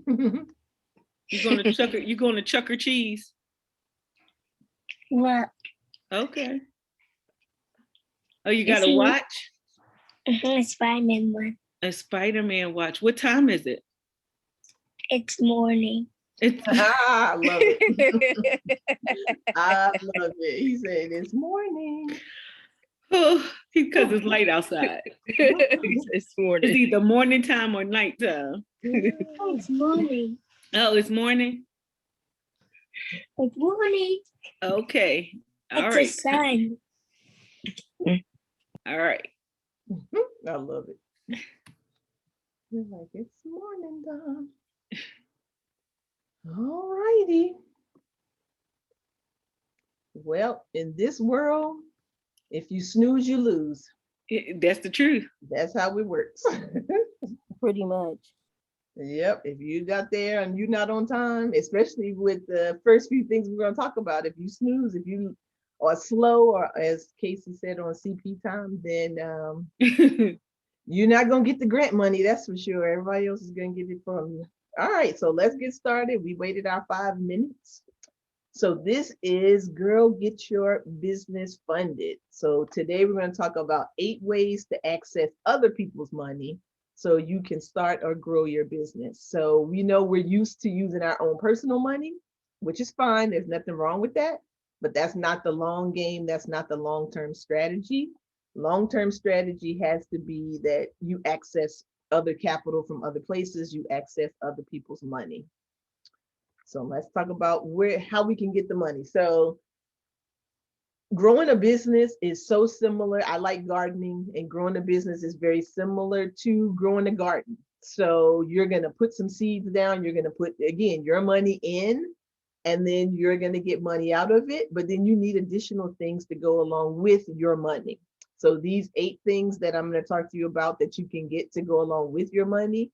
You going to Chuck? You going to Chuck E. Cheese? What? Okay. Oh, you got It's a a watch? Spider-Man one. A Spider-Man watch. What time is it? It's morning. It's I love it. I love it. He said it's morning. oh, because it's light outside. It's It's morning. either morning time or nighttime. Oh, it's morning. Oh, it's morning. It's morning. Okay. All It's right. a sun. All right. I love it. You're like, it's morning time. All righty. Well, in this world, if you snooze, you lose. That's the truth. That's how it works. Pretty much. Yep. If you got there and you're not on time, especially with the first few things we're going to talk about, if you snooze, if you are slow, or as Casey said on CP time, then you're not going to get the grant money. That's for sure. Everybody else is going to get it from you. All right. So let's get started. We waited our 5 minutes. So this is Girl Get Your Business Funded. So today we're going to talk about 8 ways to access other people's money so you can start or grow your business. So we know we're used to using our own personal money, which is fine. There's nothing wrong with that, but that's not the long game. That's not the long-term strategy. Long-term strategy has to be that you access other capital from other places, you access other people's money. So let's talk about how we can get the money. So growing a business is so similar. I like gardening, and growing a business is very similar to growing a garden. So you're going to put some seeds down. You're going to put, again, your money in, and then you're going to get money out of it. But then you need additional things to go along with your money. So these 8 things that I'm going to talk to you about that you can get to go along with your money.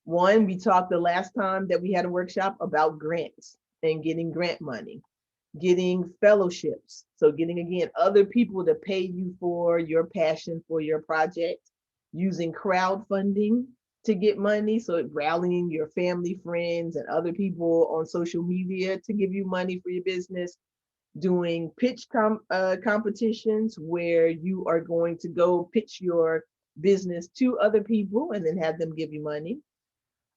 One, we talked the last time that we had a workshop about grants and getting grant money, getting fellowships. So getting, again, other people to pay you for your passion for your project, using crowdfunding to get money. So rallying your family, friends, and other people on social media to give you money for your business, doing pitch competitions where you are going to go pitch your business to other people and then have them give you money.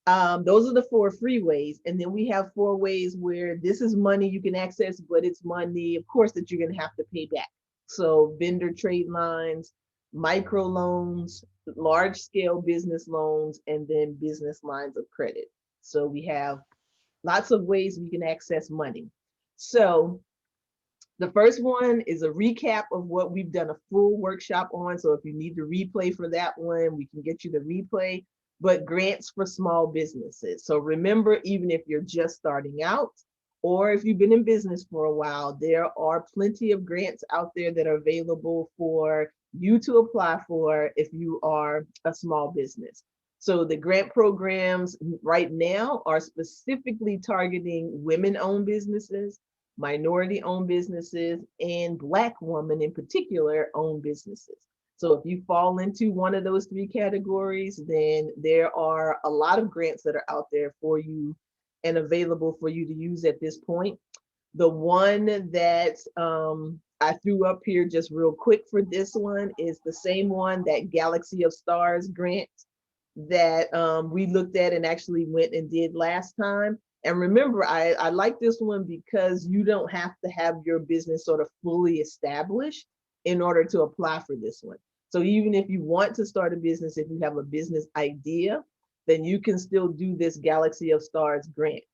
Those are the 4 free ways. And then we have 4 ways where this is money you can access, but it's money, of course, that you're going to have to pay back. So vendor trade lines, micro loans, large scale business loans, and then business lines of credit. So we have lots of ways we can access money. So the first one is a recap of what we've done a full workshop on. So if you need the replay for that one, we can get you the replay. But grants for small businesses. So remember, even if you're just starting out, or if you've been in business for a while, there are plenty of grants out there that are available for you to apply for if you are a small business. So the grant programs right now are specifically targeting women-owned businesses, minority-owned businesses, and Black women in particular owned businesses. So if you fall into one of those 3 categories, then there are a lot of grants that are out there for you and available for you to use at this point. The one that I threw up here just real quick for this one is the same one, that Galaxy of Stars grant that we looked at and actually went and did last time. And remember, I like this one because you don't have to have your business sort of fully established in order to apply for this one. So even if you want to start a business, if you have a business idea, then you can still do this Galaxy of Stars grant.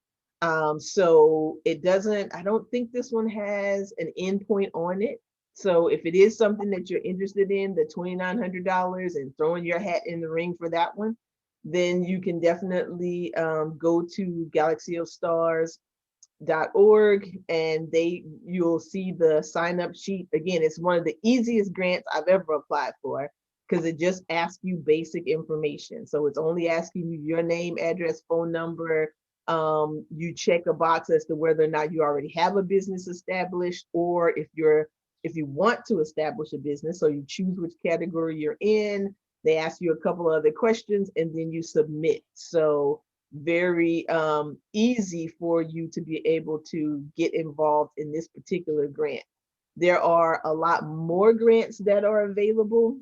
So it doesn't, I don't think this one has an endpoint on it. So if it is something that you're interested in, the $2,900 and throwing your hat in the ring for that one, then you can definitely go to galaxyofstars.org and you'll see the sign up sheet. Again, it's one of the easiest grants I've ever applied for because it just asks you basic information. So it's only asking you your name, address, phone number. You check a box as to whether or not you already have a business established, or if you want to establish a business. So you choose which category you're in. They ask you a couple of other questions and then you submit. So very easy for you to be able to get involved in this particular grant. There are a lot more grants that are available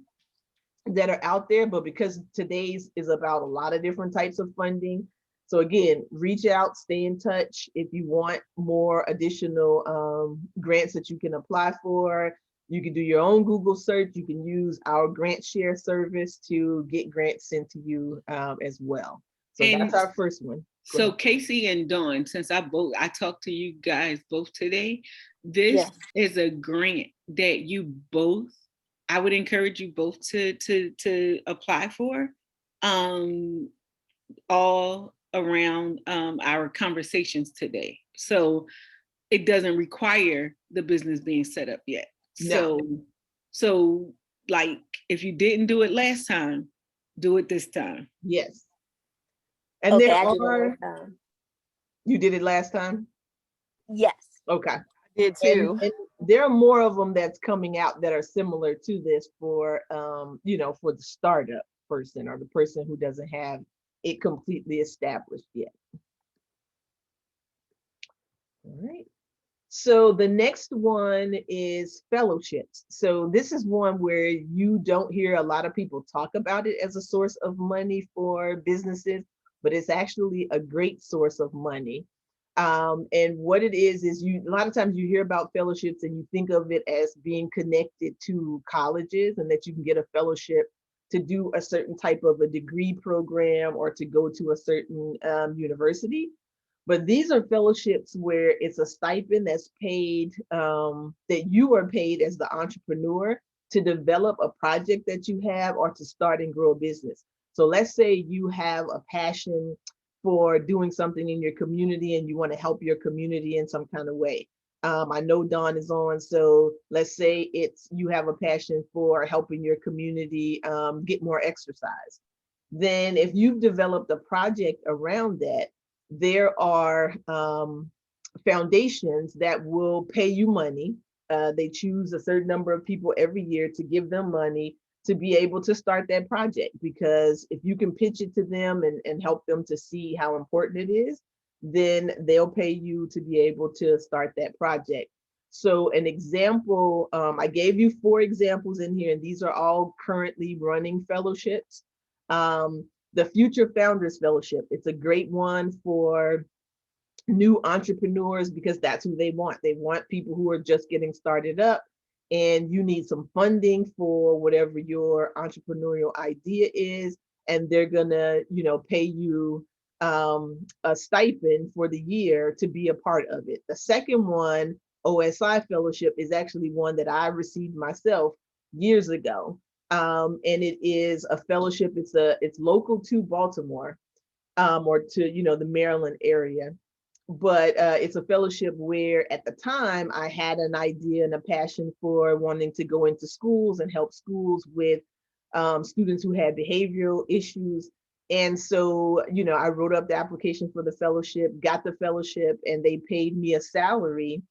that are out there, but because today's is about a lot of different types of funding. So again, reach out, stay in touch if you want more additional grants that you can apply for. You can do your own Google search. You can use our grant share service to get grants sent to you as well. So And that's our first one. Go so ahead. Casey and Dawn, since I talked to you guys both today, this Yes. is a grant that you both, I would encourage you both to apply for, all around our conversations today. So it doesn't require the business being set up yet. No. So like if you didn't do it last time, do it this time. Yes. And Okay, there I did it are, last time. you did it last time? Yes. Okay. Did And, too. and there are more of them that's coming out that are similar to this for, you know, for the startup person or the person who doesn't have it completely established yet. All right. So the next one is fellowships. So this is one where you don't hear a lot of people talk about it as a source of money for businesses, but it's actually a great source of money. And what it is you, a lot of times you hear about fellowships and you think of it as being connected to colleges and that you can get a fellowship to do a certain type of a degree program or to go to a certain university. But these are fellowships where it's a stipend that's paid, that you are paid as the entrepreneur to develop a project that you have or to start and grow a business. So let's say you have a passion for doing something in your community and you want to help your community in some kind of way. I know Dawn is on, so let's say it's you have a passion for helping your community get more exercise. Then if you've developed a project around that, there are foundations that will pay you money. They choose a certain number of people every year to give them money to be able to start that project, because if you can pitch it to them and help them to see how important it is, then they'll pay you to be able to start that project. So an example, I gave you 4 examples in here, and these are all currently running fellowships. The Future Founders Fellowship, it's a great one for new entrepreneurs because that's who they want. They want people who are just getting started up and you need some funding for whatever your entrepreneurial idea is, and they're gonna, you know, pay you a stipend for the year to be a part of it. The second one, OSI Fellowship, is actually one that I received myself years ago. And it is a fellowship, it's local to Baltimore, or to, you know, the Maryland area. But it's a fellowship where at the time I had an idea and a passion for wanting to go into schools and help schools with students who had behavioral issues. And so, you know, I wrote up the application for the fellowship, got the fellowship, and they paid me a salary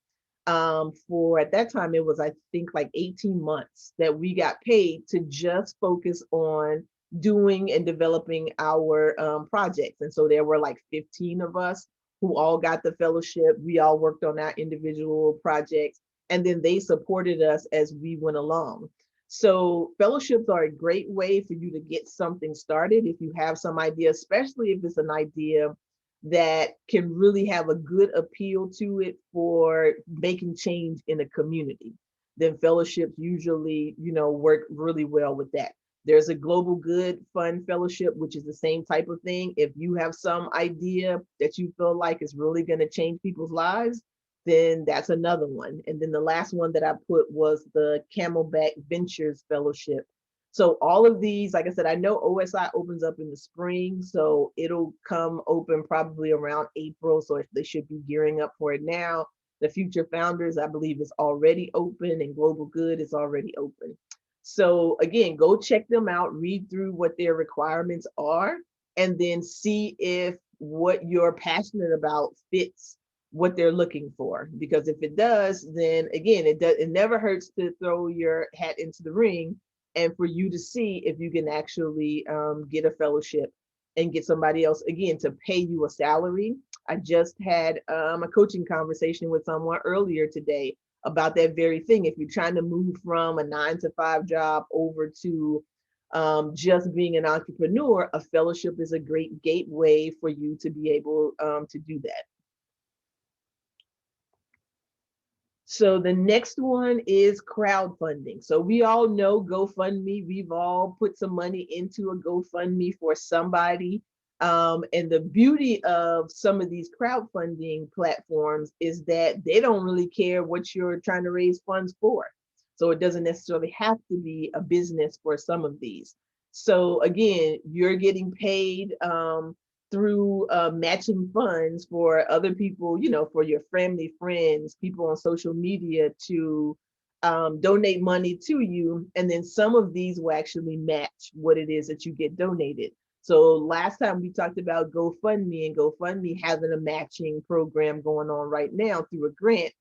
for, at that time, it was, I think, like 18 months that we got paid to just focus on doing and developing our projects. And so there were like 15 of us who all got the fellowship. We all worked on our individual projects, and then they supported us as we went along. So fellowships are a great way for you to get something started if you have some idea, especially if it's an idea that can really have a good appeal to it for making change in a community. Then fellowships usually, you know, work really well with that. There's a Global Good Fund Fellowship, which is the same type of thing. If you have some idea that you feel like is really going to change people's lives, then that's another one. And then the last one that I put was the Camelback Ventures Fellowship. So all of these, like I said, I know OSI opens up in the spring, so it'll come open probably around April. So they should be gearing up for it now. The Future Founders, I believe, is already open, and Global Good is already open. So again, go check them out, read through what their requirements are, and then see if what you're passionate about fits what they're looking for. Because if it does, then again, it never hurts to throw your hat into the ring and for you to see if you can actually get a fellowship and get somebody else again to pay you a salary. I just had a coaching conversation with someone earlier today about that very thing. If you're trying to move from a 9-to-5 job over to just being an entrepreneur, a fellowship is a great gateway for you to be able to do that. So the next one is crowdfunding. So we all know GoFundMe. We've all put some money into a GoFundMe for somebody. And the beauty of some of these crowdfunding platforms is that they don't really care what you're trying to raise funds for. So it doesn't necessarily have to be a business for some of these. So again, you're getting paid through matching funds for other people, you know, for your family, friends, people on social media to donate money to you. And then some of these will actually match what it is that you get donated. So last time we talked about GoFundMe, and GoFundMe having a matching program going on right now through a grant,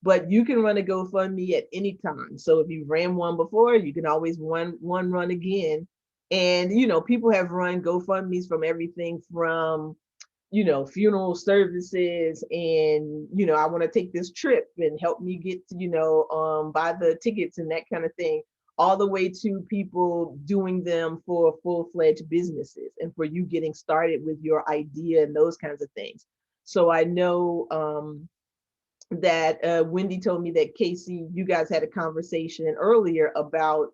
but you can run a GoFundMe at any time. So if you've ran one before, you can always run again. And, you know, people have run GoFundMes from everything from, you know, funeral services and, you know, I want to take this trip and help me get to, you know, buy the tickets and that kind of thing, all the way to people doing them for full-fledged businesses and for you getting started with your idea and those kinds of things. So I know that Wendy told me that Casey, you guys had a conversation earlier about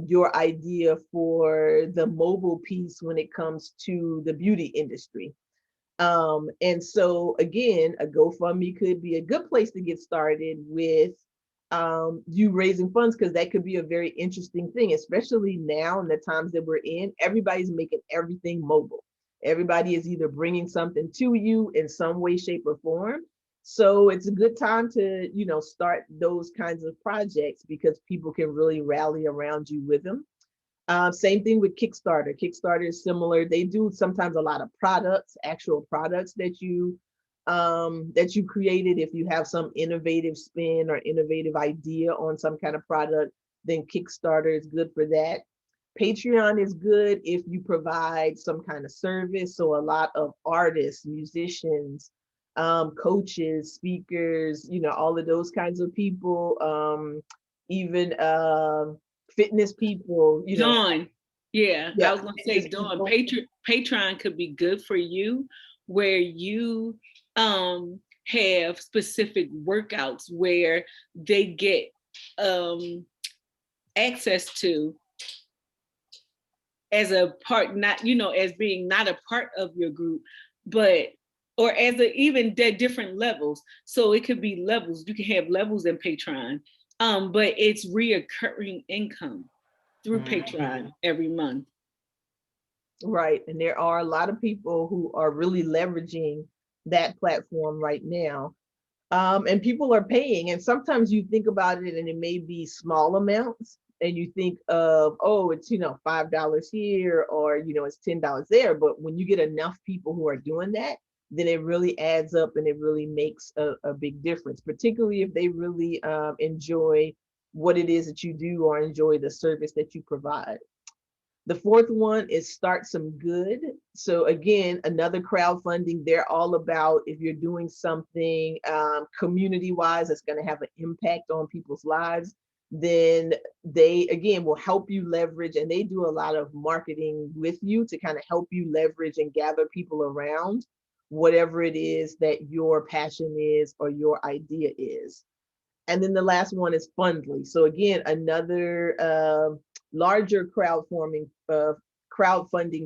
your idea for the mobile piece when it comes to the beauty industry. And so again, a GoFundMe could be a good place to get started with you raising funds, because that could be a very interesting thing, especially now in the times that we're in. Everybody's making everything mobile. Everybody is either bringing something to you in some way, shape, or form. So it's a good time to, you know, start those kinds of projects because people can really rally around you with them. Same thing with Kickstarter. Kickstarter is similar. They do sometimes a lot of products, actual products that you created. If you have some innovative spin or innovative idea on some kind of product, then Kickstarter is good for that. Patreon is good if you provide some kind of service. So a lot of artists, musicians, coaches, speakers, you know, all of those kinds of people, even fitness people, you know. Dawn, yeah, I was gonna say, fitness Dawn, people. Patreon could be good for you, where you have specific workouts where they get access to as a part, not, you know, as being not a part of your group, but or as a, even at different levels. So it could be levels. You can have levels in Patreon, but it's reoccurring income through Patreon every month. Right. And there are a lot of people who are really leveraging that platform right now. And people are paying. And sometimes you think about it and it may be small amounts. And you think of, oh, it's, you know, $5 here, or, you know, it's $10 there. But when you get enough people who are doing that, then it really adds up and it really makes a big difference, particularly if they really enjoy what it is that you do or enjoy the service that you provide. The fourth one is Start Some Good. So again, another crowdfunding. They're all about, if you're doing something community-wise that's going to have an impact on people's lives, then they, again, will help you leverage, and they do a lot of marketing with you to kind of help you leverage and gather people around whatever it is that your passion is or your idea is. And then the last one is Fundly. So again, another larger crowdfunding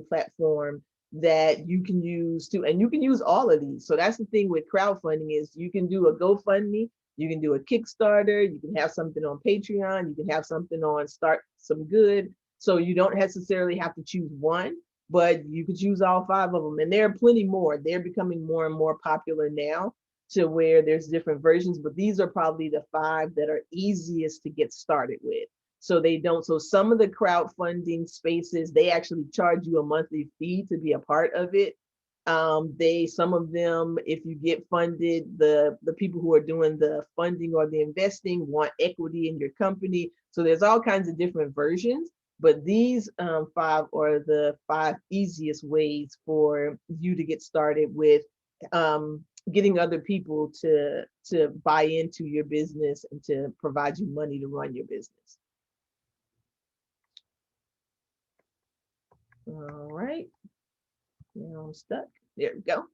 platform that you can use too, and you can use all of these. So that's the thing with crowdfunding, is you can do a GoFundMe, you can do a Kickstarter, you can have something on Patreon, you can have something on Start Some Good. So you don't necessarily have to choose one, but you could use all 5 of them. And there are plenty more. They're becoming more and more popular now, to where there's different versions, but these are probably the 5 that are easiest to get started with. So they don't, so some of the crowdfunding spaces, they actually charge you a monthly fee to be a part of it. Some of them, if you get funded, the people who are doing the funding or the investing want equity in your company. So there's all kinds of different versions, But these 5 are the 5 easiest ways for you to get started with getting other people to buy into your business and to provide you money to run your business. All right, now I'm stuck. There we go.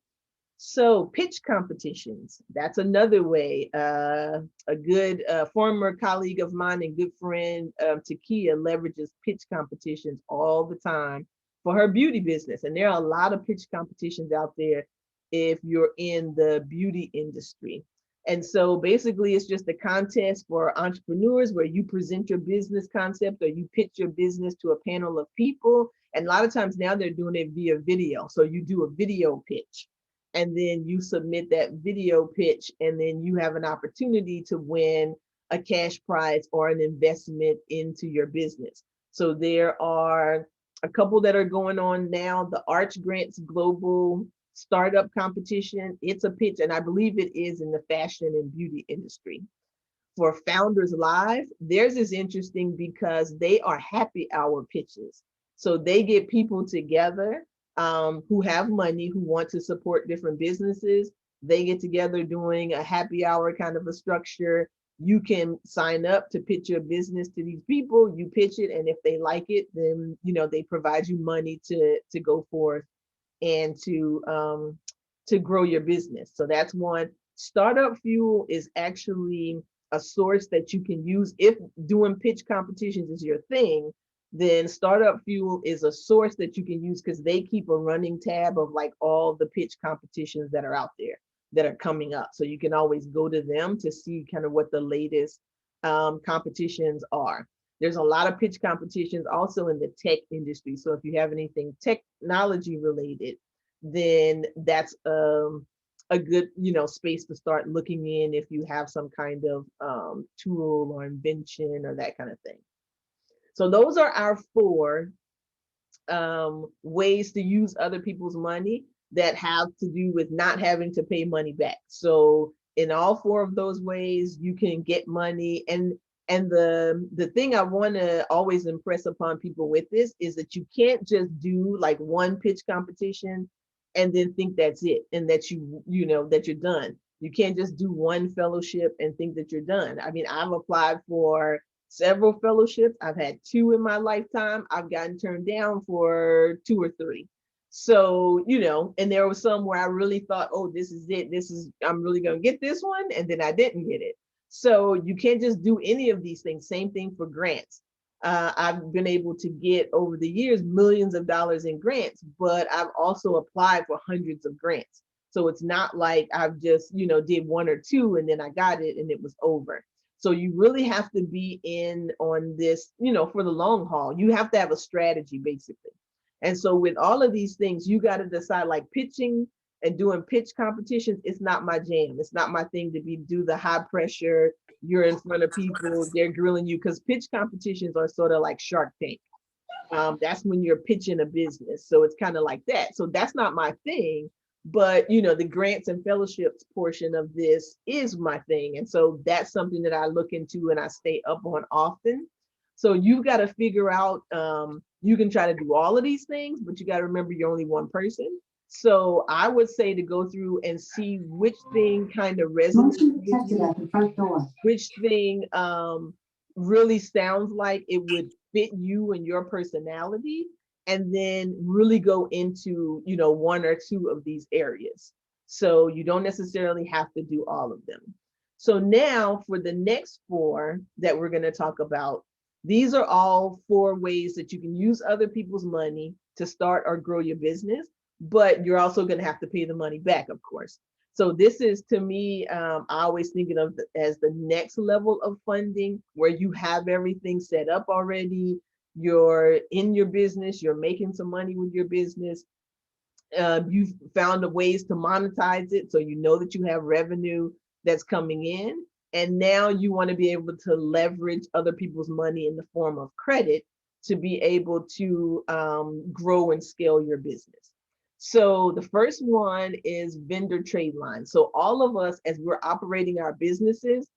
So pitch competitions, that's another way. A good former colleague of mine and good friend, Takia, leverages pitch competitions all the time for her beauty business. And there are a lot of pitch competitions out there if you're in the beauty industry. And so basically it's just a contest for entrepreneurs where you present your business concept or you pitch your business to a panel of people. And a lot of times now they're doing it via video. So you do a video pitch and then you submit that video pitch, and then you have an opportunity to win a cash prize or an investment into your business. So there are a couple that are going on now. The Arch Grants Global Startup Competition, it's a pitch, and I believe it is in the fashion and beauty industry. For Founders Live, theirs is interesting because they are happy hour pitches. So they get people together who have money, who want to support different businesses. They get together doing a happy hour kind of a structure. You can sign up to pitch your business to these people. You pitch it, and if they like it, then they provide you money to go forth and to grow your business. So that's one. Startup Fuel is actually a source that you can use if doing pitch competitions is your thing. Then Startup Fuel is a source that you can use because they keep a running tab of like all the pitch competitions that are out there that are coming up. So you can always go to them to see kind of what the latest competitions are. There's a lot of pitch competitions also in the tech industry. So if you have anything technology related, then that's a good space to start looking in if you have some kind of tool or invention or that kind of thing. So those are our 4 ways to use other people's money that have to do with not having to pay money back. So in all 4 of those ways, you can get money. And the thing I want to always impress upon people with this is that you can't just do like one pitch competition and then think that's it and that that you're done. You can't just do one fellowship and think that you're done. I mean, I've applied for several fellowships. I've had 2 in my lifetime. I've gotten turned down for 2 or 3. So, and there was some where I really thought, oh, this is it. I'm really going to get this one. And then I didn't get it. So you can't just do any of these things. Same thing for grants. I've been able to get over the years millions of dollars in grants, but I've also applied for hundreds of grants. So it's not like I've just, did 1 or 2 and then I got it and it was over. So you really have to be in on this, for the long haul. You have to have a strategy, basically. And so with all of these things, you got to decide, like pitching and doing pitch competitions, it's not my jam. It's not my thing to do the high pressure. You're in front of people, they're grilling you, because pitch competitions are sort of like Shark Tank. That's when you're pitching a business. So it's kind of like that. So that's not my thing. But the grants and fellowships portion of this is my thing. And so that's something that I look into and I stay up on often. So you've got to figure out, you can try to do all of these things, but you got to remember you're only one person. So I would say to go through and see which thing kind of resonates with you, which thing really sounds like it would fit you and your personality, and then really go into 1 or 2 of these areas. So you don't necessarily have to do all of them. So now for the next 4 that we're going to talk about, these are all 4 ways that you can use other people's money to start or grow your business, but you're also going to have to pay the money back, of course. So this is, to me, I always think of as the next level of funding, where you have everything set up already. You're in your business, you're making some money with your business. You've found ways to monetize it, so you know that you have revenue that's coming in. And now you want to be able to leverage other people's money in the form of credit to be able to grow and scale your business. So the first one is vendor trade lines. So all of us, as we're operating our businesses,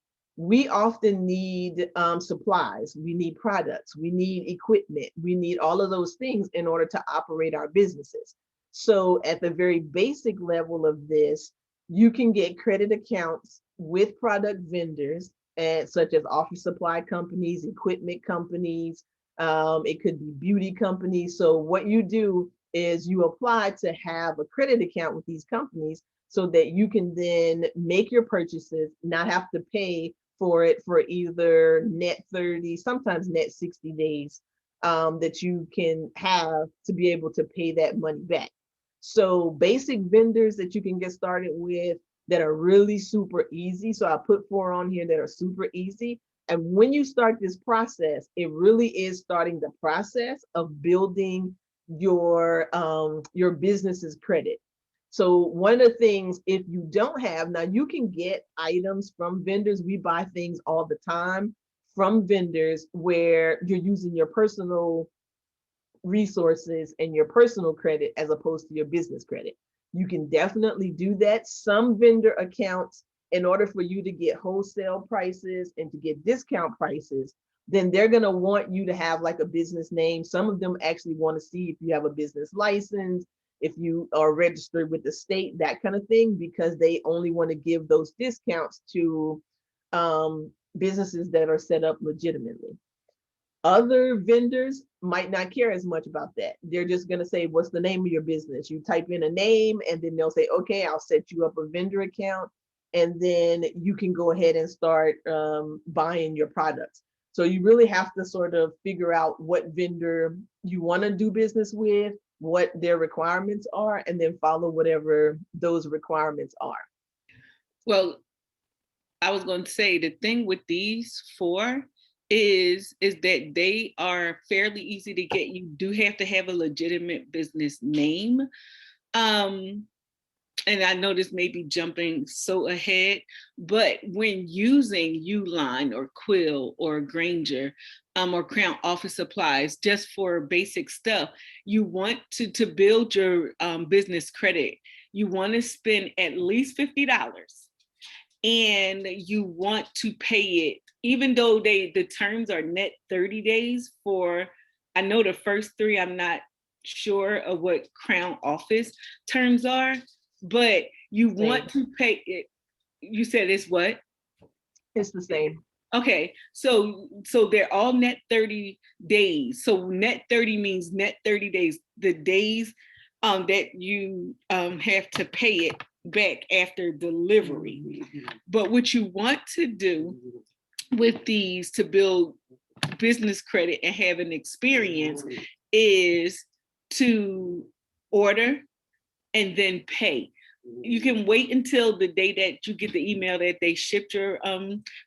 we often need supplies, we need products, we need equipment, we need all of those things in order to operate our businesses. So at the very basic level of this, you can get credit accounts with product vendors, and such as office supply companies, equipment companies, it could be beauty companies. So what you do is you apply to have a credit account with these companies so that you can then make your purchases, not have to pay for it for either net 30, sometimes net 60 days, that you can have to be able to pay that money back. So basic vendors that you can get started with that are really super easy. So I put 4 on here that are super easy. And when you start this process, it really is starting the process of building your business's credit. So one of the things, if you don't have, now you can get items from vendors. We buy things all the time from vendors where you're using your personal resources and your personal credit as opposed to your business credit. You can definitely do that. Some vendor accounts, in order for you to get wholesale prices and to get discount prices, then they're going to want you to have like a business name. Some of them actually want to see if you have a business license, if you are registered with the state, that kind of thing, because they only want to give those discounts to businesses that are set up legitimately. Other vendors might not care as much about that. They're just going to say, what's the name of your business? You type in a name and then they'll say, okay, I'll set you up a vendor account. And then you can go ahead and start buying your products. So you really have to sort of figure out what vendor you want to do business with, what their requirements are, and then follow whatever those requirements are. Well, I was going to say the thing with these 4 is that they are fairly easy to get. You do have to have a legitimate business name. And I know this may be jumping so ahead, but when using Uline or Quill or Granger or Crown Office Supplies, just for basic stuff, you want to build your business credit. You want to spend at least $50, and you want to pay it, even though the terms are net 30 days for, I know the first 3, I'm not sure of what Crown Office terms are, but you want to pay it. You said it's what? It's the same. Okay, so they're all net 30 days. So net 30 means net 30 days, the days that you have to pay it back after delivery. But what you want to do with these to build business credit and have an experience is to order and then pay. You can wait until the day that you get the email that they shipped your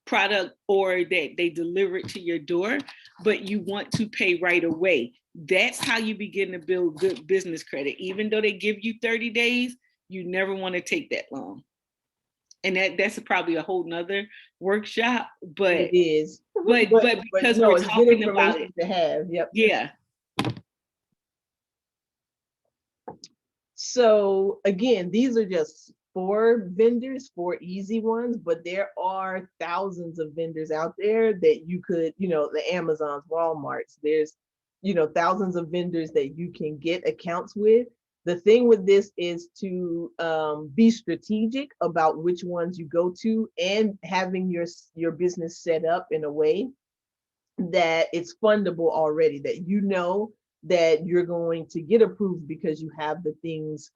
product or that they deliver it to your door, but you want to pay right away. That's how you begin to build good business credit. Even though they give you 30 days, you never want to take that long. And that's probably a whole nother workshop, but it is. But because no, we're it's good talking about information it, to have. Yep. yeah. So again, these are just 4 vendors, 4 easy ones, but there are thousands of vendors out there that you could, the Amazons, Walmarts, there's, thousands of vendors that you can get accounts with. The thing with this is to be strategic about which ones you go to, and having your business set up in a way that it's fundable already, that that you're going to get approved because you have the things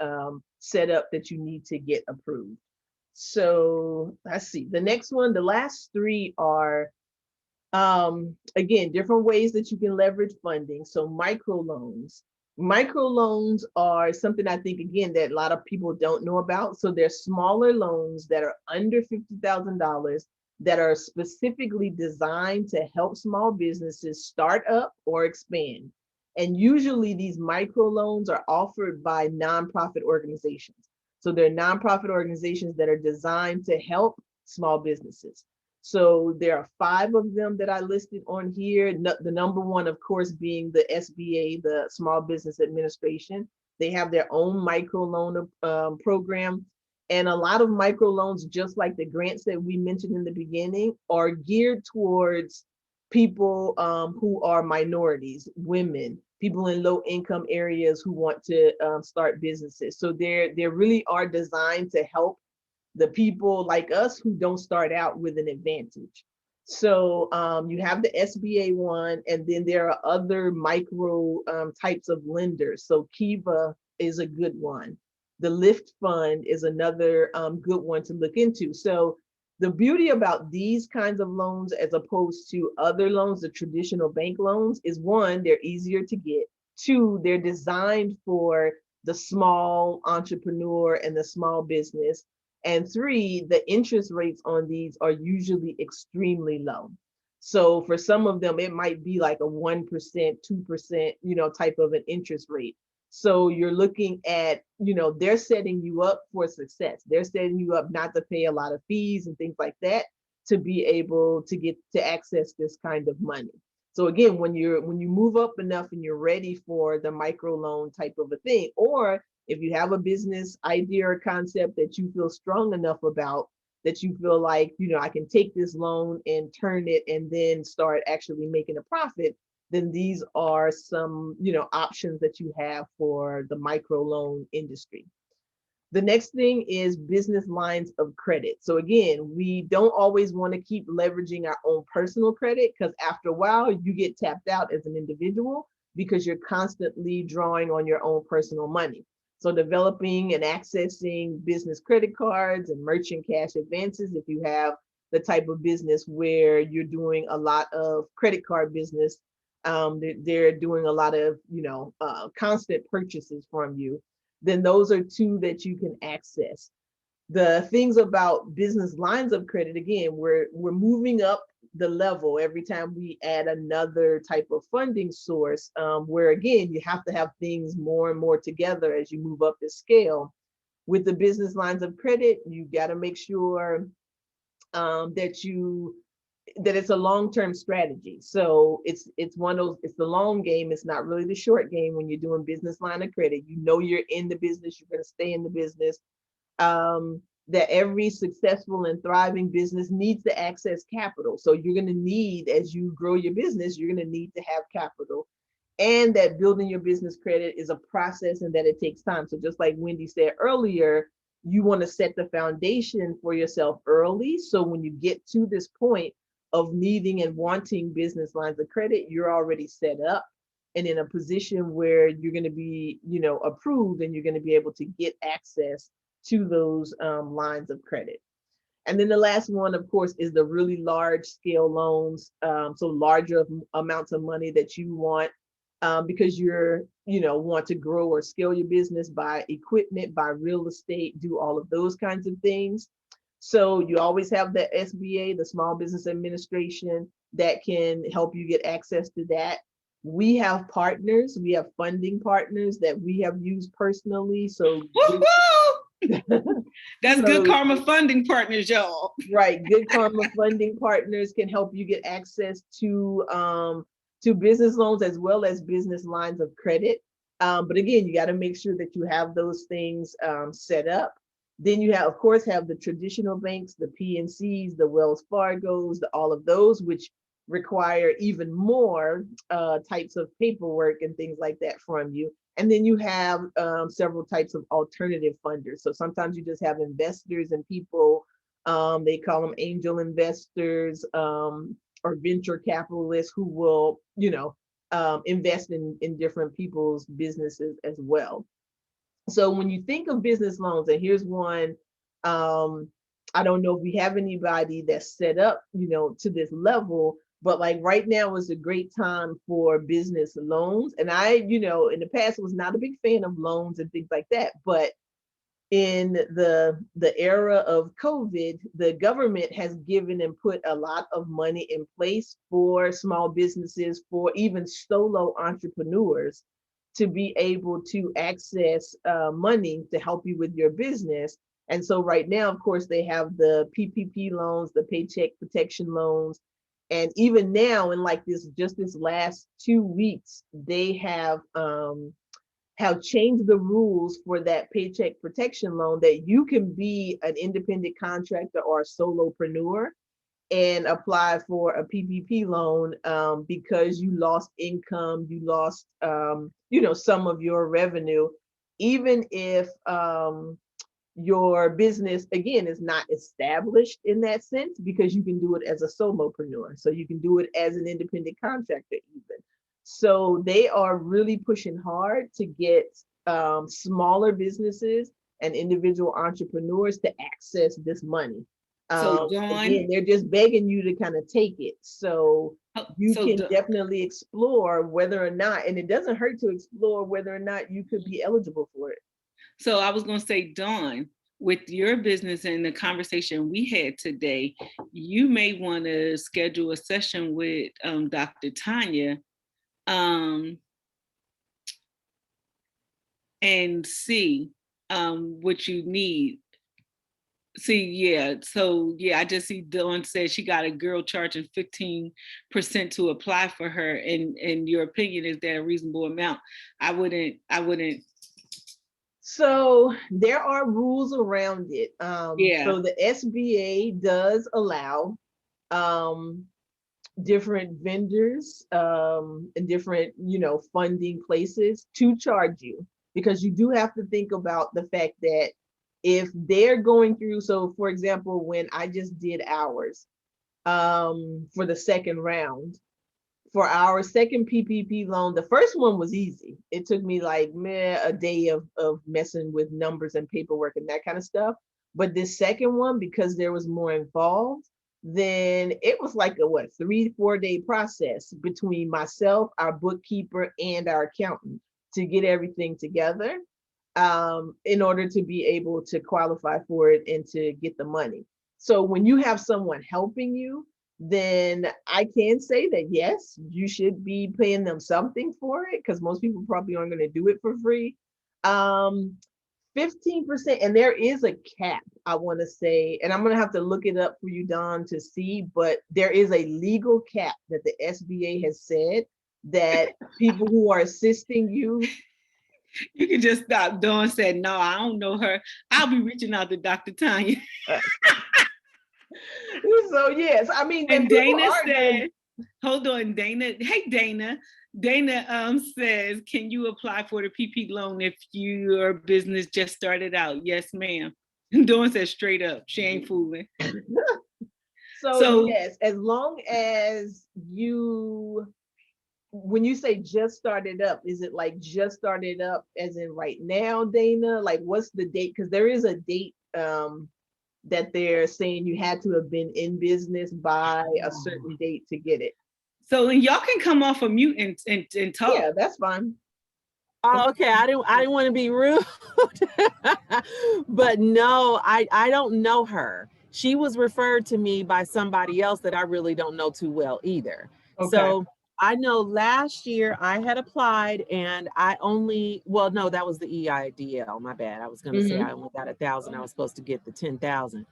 set up that you need to get approved. So let's see, the next one, the last 3 are, again, different ways that you can leverage funding. So microloans. Microloans are something I think, again, that a lot of people don't know about. So they're smaller loans that are under $50,000 that are specifically designed to help small businesses start up or expand. And usually these microloans are offered by nonprofit organizations. So they're nonprofit organizations that are designed to help small businesses. So there are 5 of them that I listed on here. The number one, of course, being the SBA, the Small Business Administration. They have their own microloan program. And a lot of microloans, just like the grants that we mentioned in the beginning, are geared towards people who are minorities, women, people in low income areas who want to start businesses. So they really are designed to help the people like us who don't start out with an advantage. So you have the SBA one, and then there are other micro types of lenders. So Kiva is a good one. The Lift Fund is another good one to look into. So the beauty about these kinds of loans as opposed to other loans, the traditional bank loans, is one, they're easier to get. Two, they're designed for the small entrepreneur and the small business. And three, the interest rates on these are usually extremely low. So for some of them, it might be like a 1%, 2%, type of an interest rate. So you're looking at, they're setting you up for success. They're setting you up not to pay a lot of fees and things like that to be able to get to access this kind of money. So again, when you move up enough and you're ready for the microloan type of a thing, or if you have a business idea or concept that you feel strong enough about, that you feel like, I can take this loan and turn it and then start actually making a profit, then these are some, options that you have for the microloan industry. The next thing is business lines of credit. So again, we don't always want to keep leveraging our own personal credit, because after a while you get tapped out as an individual because you're constantly drawing on your own personal money. So developing and accessing business credit cards and merchant cash advances, if you have the type of business where you're doing a lot of credit card business, they're doing a lot of, constant purchases from you, then those are two that you can access. The things about business lines of credit, again, we're moving up the level every time we add another type of funding source, where again, you have to have things more and more together as you move up the scale. With the business lines of credit, you got to make sure that it's a long-term strategy. So it's one of those, it's the long game. It's not really the short game when you're doing business line of credit. You're in the business, you're going to stay in the business. That every successful and thriving business needs to access capital. So you're going to need, as you grow your business, you're going to need to have capital. And that building your business credit is a process and that it takes time. So just like Wendy said earlier, you want to set the foundation for yourself early. So when you get to this point of needing and wanting business lines of credit, you're already set up and in a position where you're going to be, approved, and you're going to be able to get access to those lines of credit. And then the last one, of course, is the really large scale loans. So larger amounts of money that you want because you're, want to grow or scale your business, buy equipment, buy real estate, do all of those kinds of things. So you always have the SBA, the Small Business Administration, that can help you get access to that. We have partners, we have funding partners that we have used personally. So that's Good Karma funding partners, y'all. Right, Good Karma funding partners can help you get access to business loans as well as business lines of credit. But again, you got to make sure that you have those things set up. Then you have, of course, have the traditional banks, the PNCs, the Wells Fargos, all of those, which require even more types of paperwork and things like that from you. And then you have several types of alternative funders. So sometimes you just have investors and people, they call them angel investors or venture capitalists who will, invest in different people's businesses as well. So when you think of business loans, and here's one, I don't know if we have anybody that's set up, to this level, but like right now is a great time for business loans. And I, in the past was not a big fan of loans and things like that, but in the era of COVID, the government has given and put a lot of money in place for small businesses, for even solo entrepreneurs to be able to access money to help you with your business. And so right now, of course, they have the PPP loans, the Paycheck Protection loans. And even now in like this last 2 weeks, they have have changed the rules for that paycheck protection loan that you can be an independent contractor or a solopreneur and apply for a PPP loan because you lost income, you lost, some of your revenue, even if your business, again, is not established in that sense, because you can do it as a solopreneur. So you can do it as an independent contractor even. So they are really pushing hard to get smaller businesses and individual entrepreneurs to access this money. So Dawn, Again, they're just begging you to kind of take it. So you so can Dawn- definitely explore whether or not, and it doesn't hurt to explore whether or not you could be eligible for it. So I was going to say, Dawn, with your business and the conversation we had today, you may want to schedule a session with Dr. Tanya and see what you need. See, yeah. So yeah, I just see Dawn said she got a girl charging 15% to apply for her. And your opinion, is that a reasonable amount? I wouldn't. So there are rules around it. Yeah. So the SBA does allow different vendors and different, funding places to charge you, because you do have to think about the fact that if they're going through, so for example, when I just did ours for the second round, for our second PPP loan, the first one was easy. It took me like a day of messing with numbers and paperwork and that kind of stuff. But this second one, because there was more involved, then it was like a 3-4 day process between myself, our bookkeeper, and our accountant to get everything together in order to be able to qualify for it and to get the money. So when you have someone helping you, then I can say that yes, you should be paying them something for it, because most people probably aren't going to do it for free. 15%, and there is a cap, I want to say, and I'm going to have to look it up for you, Dawn, to see, but there is a legal cap that the SBA has said that people who are assisting you. You can just stop. Dawn said, no, I don't know her. I'll be reaching out to Dr. Tanya. So yes, I mean, and Dana said, hold on, Dana. Hey, Dana. Dana says, can you apply for the PP loan if your business just started out? Yes, ma'am. Dawn says straight up, she ain't fooling. So yes, as long as when you say just started up, is it like just started up as in right now, Dana? Like what's the date? Because there is a date that they're saying you had to have been in business by a certain date to get it. So then y'all can come off of mute and talk. Yeah, that's fine. Oh, okay. I didn't want to be rude, but no, I don't know her. She was referred to me by somebody else that I really don't know too well either. Okay. So I know last year I had applied and that was the EIDL. My bad. I was going to say I only got 1,000. I was supposed to get the 10,000.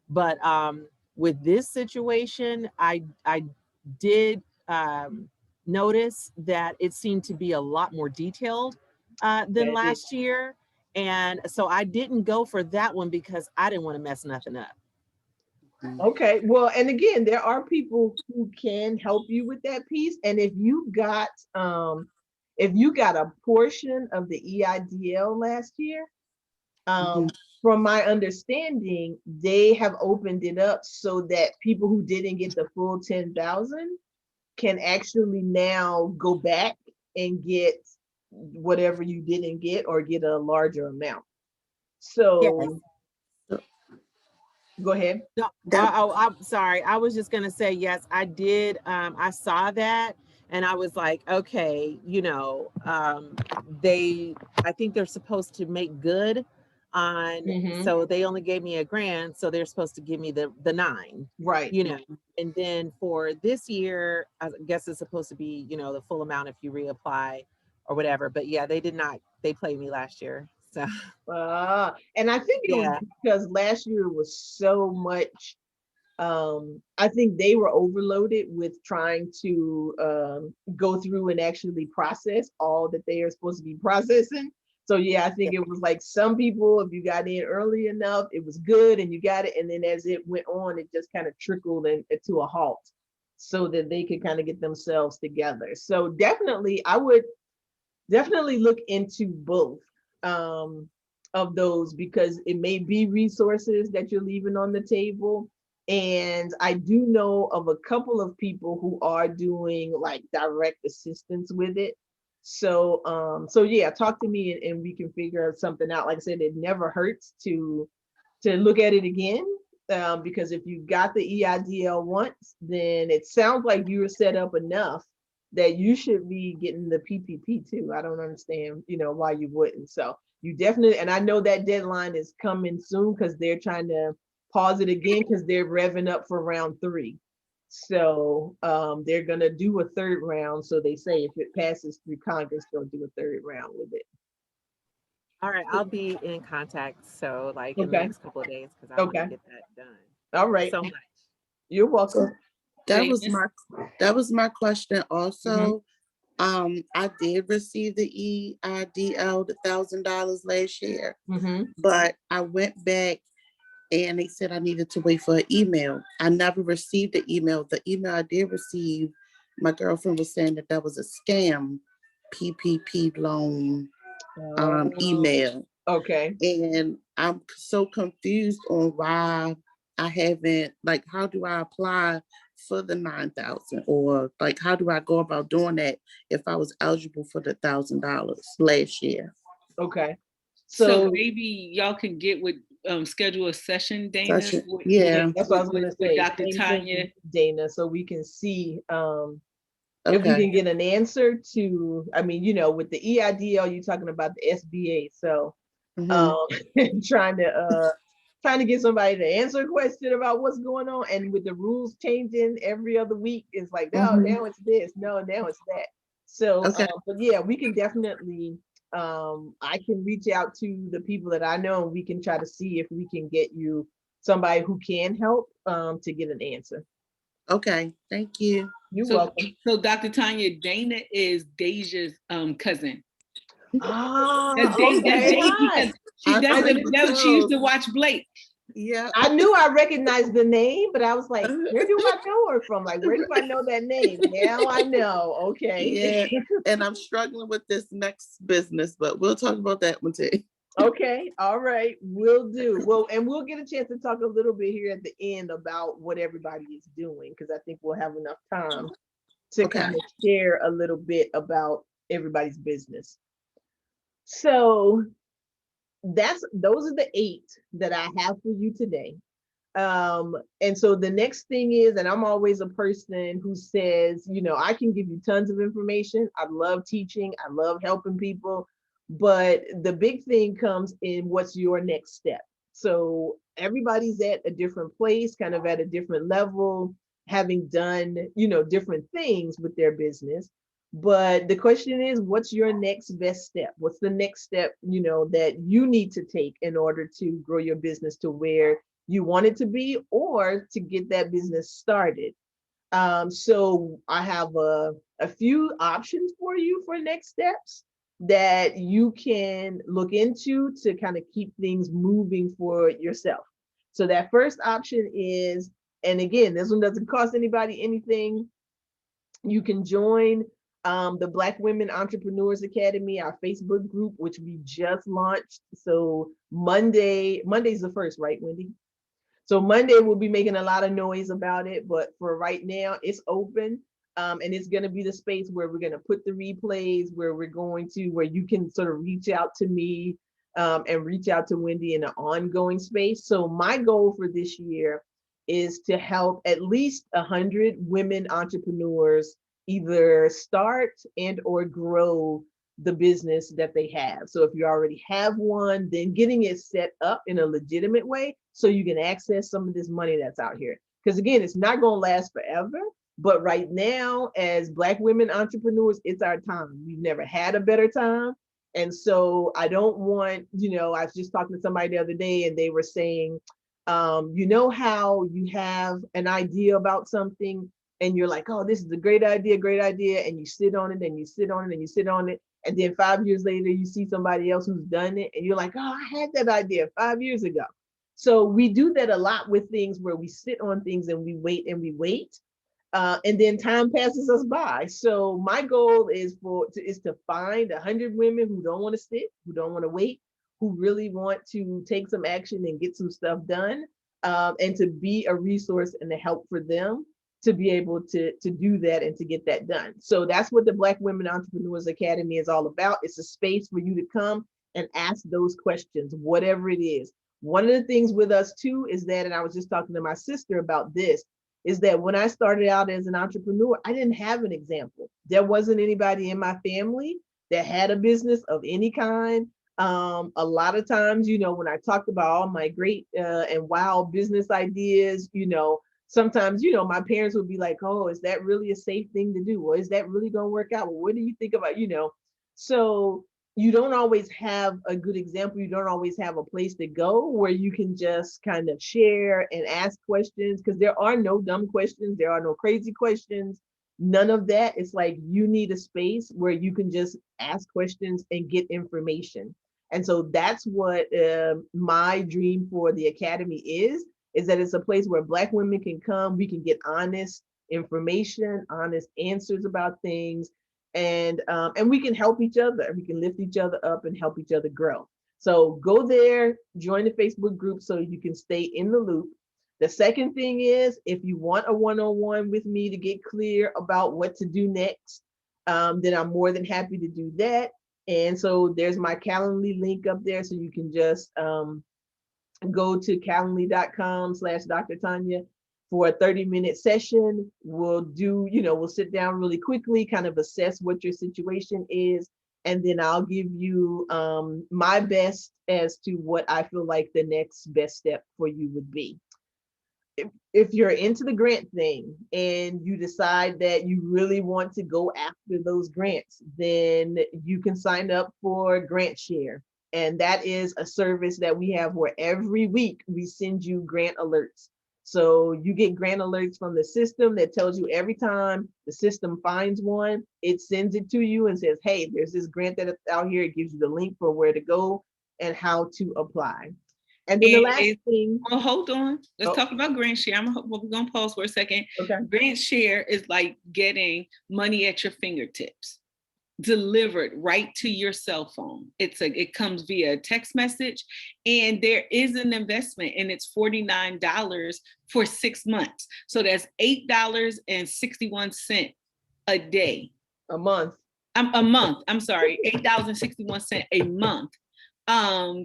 But with this situation, I did notice that it seemed to be a lot more detailed than last year. And so I didn't go for that one because I didn't want to mess nothing up. Okay, well, and again, there are people who can help you with that piece. And if you got a portion of the EIDL last year, from my understanding, they have opened it up so that people who didn't get the full 10,000 can actually now go back and get whatever you didn't get or get a larger amount. So yes. Go ahead. No, I'm sorry. I was just going to say, yes, I did. I saw that and I was like, okay, I think they're supposed to make good on, so they only gave me $1,000. So they're supposed to give me the 9, right. And then for this year, I guess it's supposed to be, the full amount if you reapply or whatever. But yeah, they played me last year. So, and I think it was because last year was so much. I think they were overloaded with trying to go through and actually process all that they are supposed to be processing. So yeah, I think it was like some people, if you got in early enough, it was good and you got it. And then as it went on, it just kind of trickled to a halt so that they could kind of get themselves together. So definitely, I would definitely look into both of those, because it may be resources that you're leaving on the table. And I do know of a couple of people who are doing like direct assistance with it. So yeah, talk to me and we can figure something out. Like I said, it never hurts to look at it again. Because if you got the EIDL once, then it sounds like you were set up enough that you should be getting the PPP too. I don't understand, why you wouldn't. So you definitely, and I know that deadline is coming soon because they're trying to pause it again because they're revving up for round 3. So they're gonna do a 3rd round. So they say if it passes through Congress, they'll do a 3rd round with it. All right, I'll be in contact. So like in the Okay. next couple of days, because I want to Okay. get that done. All right. So much. You're welcome. That was Davis? my question also. I did receive the EIDL, the $1,000 last year, but I went back and they said I needed to wait for an email. I never received the email. The email I did receive, my girlfriend was saying that was a scam PPP loan email. Okay. And I'm so confused on why I haven't, like, how do I apply for the 9,000, or like, how do I go about doing that if I was eligible for the $1,000 last year? Okay. So maybe y'all can get with schedule a session, Dana. Yeah. That's what I was gonna say. With Dr. Tanya. Dana, so we can see if we can get an answer to, I mean, with the EIDL, you're talking about the SBA. So trying to get somebody to answer a question about what's going on, and with the rules changing every other week, it's like, no, now it's this, no, now it's that. So but yeah, we can definitely I can reach out to the people that I know, and we can try to see if we can get you somebody who can help to get an answer. Okay, thank you. You're welcome. So Dr. Tanya, Dana is Deja's cousin. Okay. She used to watch Blake. Yeah, I knew I recognized the name, but I was like, where do I know her from? Like, where do I know that name? Now I know. Okay. Yeah, and I'm struggling with this next business, but we'll talk about that one too. Okay. All right. Will do. Well, and we'll get a chance to talk a little bit here at the end about what everybody is doing, because I think we'll have enough time to kind of share a little bit about everybody's business. So those are the 8 that I have for you today. And so the next thing is, and I'm always a person who says, I can give you tons of information. I love teaching. I love helping people. But the big thing comes in what's your next step. So everybody's at a different place, kind of at a different level, having done, different things with their business. But the question is, what's your next best step? What's the next step, that you need to take in order to grow your business to where you want it to be, or to get that business started? So I have a few options for you for next steps that you can look into to kind of keep things moving for yourself. So that first option is, and again, this one doesn't cost anybody anything. You can join the Black Women Entrepreneurs Academy, our Facebook group, which we just launched. So Monday's the first, right, Wendy? So Monday we'll be making a lot of noise about it, but for right now it's open. And it's going to be the space where we're going to put the replays, where you can sort of reach out to me and reach out to Wendy in an ongoing space. So my goal for this year is to help at least 100 women entrepreneurs either start and or grow the business that they have. So if you already have one, then getting it set up in a legitimate way so you can access some of this money that's out here. Because again, it's not going to last forever. But right now, as Black women entrepreneurs, it's our time. We've never had a better time. And so I don't want, I was just talking to somebody the other day and they were saying, how you have an idea about something and you're like, oh, this is a great idea. And you sit on it and you sit on it and you sit on it. And then 5 years later, you see somebody else who's done it and you're like, oh, I had that idea 5 years ago. So we do that a lot with things where we sit on things and we wait and we wait. And then time passes us by. So my goal is to find 100 women who don't want to sit, who don't want to wait, who really want to take some action and get some stuff done, and to be a resource and a help for them to be able to do that and to get that done. So that's what the Black Women Entrepreneurs Academy is all about. It's a space for you to come and ask those questions, whatever it is. One of the things with us too is that, and I was just talking to my sister about this, is that when I started out as an entrepreneur, I didn't have an example. There wasn't anybody in my family that had a business of any kind. A lot of times, when I talked about all my great and wild business ideas, sometimes, my parents would be like, oh, is that really a safe thing to do? Or is that really going to work out? Well, what do you think about, So you don't always have a good example. You don't always have a place to go where you can just kind of share and ask questions, because there are no dumb questions. There are no crazy questions. None of that. It's like you need a space where you can just ask questions and get information. And so that's what my dream for the Academy is that it's a place where Black women can come, we can get honest information, honest answers about things, and we can help each other. We can lift each other up and help each other grow. So go there, join the Facebook group so you can stay in the loop. The second thing is, if you want a one-on-one with me to get clear about what to do next, then I'm more than happy to do that. And so there's my Calendly link up there, so you can just go to calendly.com/Dr. Tanya for a 30-minute session. We'll sit down really quickly, kind of assess what your situation is, and then I'll give you my best as to what I feel like the next best step for you would be. If you're into the grant thing and you decide that you really want to go after those grants, then you can sign up for GrantShare. And that is a service that we have where every week we send you grant alerts. So you get grant alerts from the system that tells you every time the system finds one, it sends it to you and says, hey, there's this grant that's out here. It gives you the link for where to go and how to apply. And then the last thing. Oh, hold on. Let's talk about GrantShare. We're going to pause for a second. Okay. GrantShare is like getting money at your fingertips, delivered right to your cell phone. It comes via text message, and there is an investment, and it's $49 for 6 months. So that's $8.61 a day. A month. A month. I'm sorry, $8.61 a month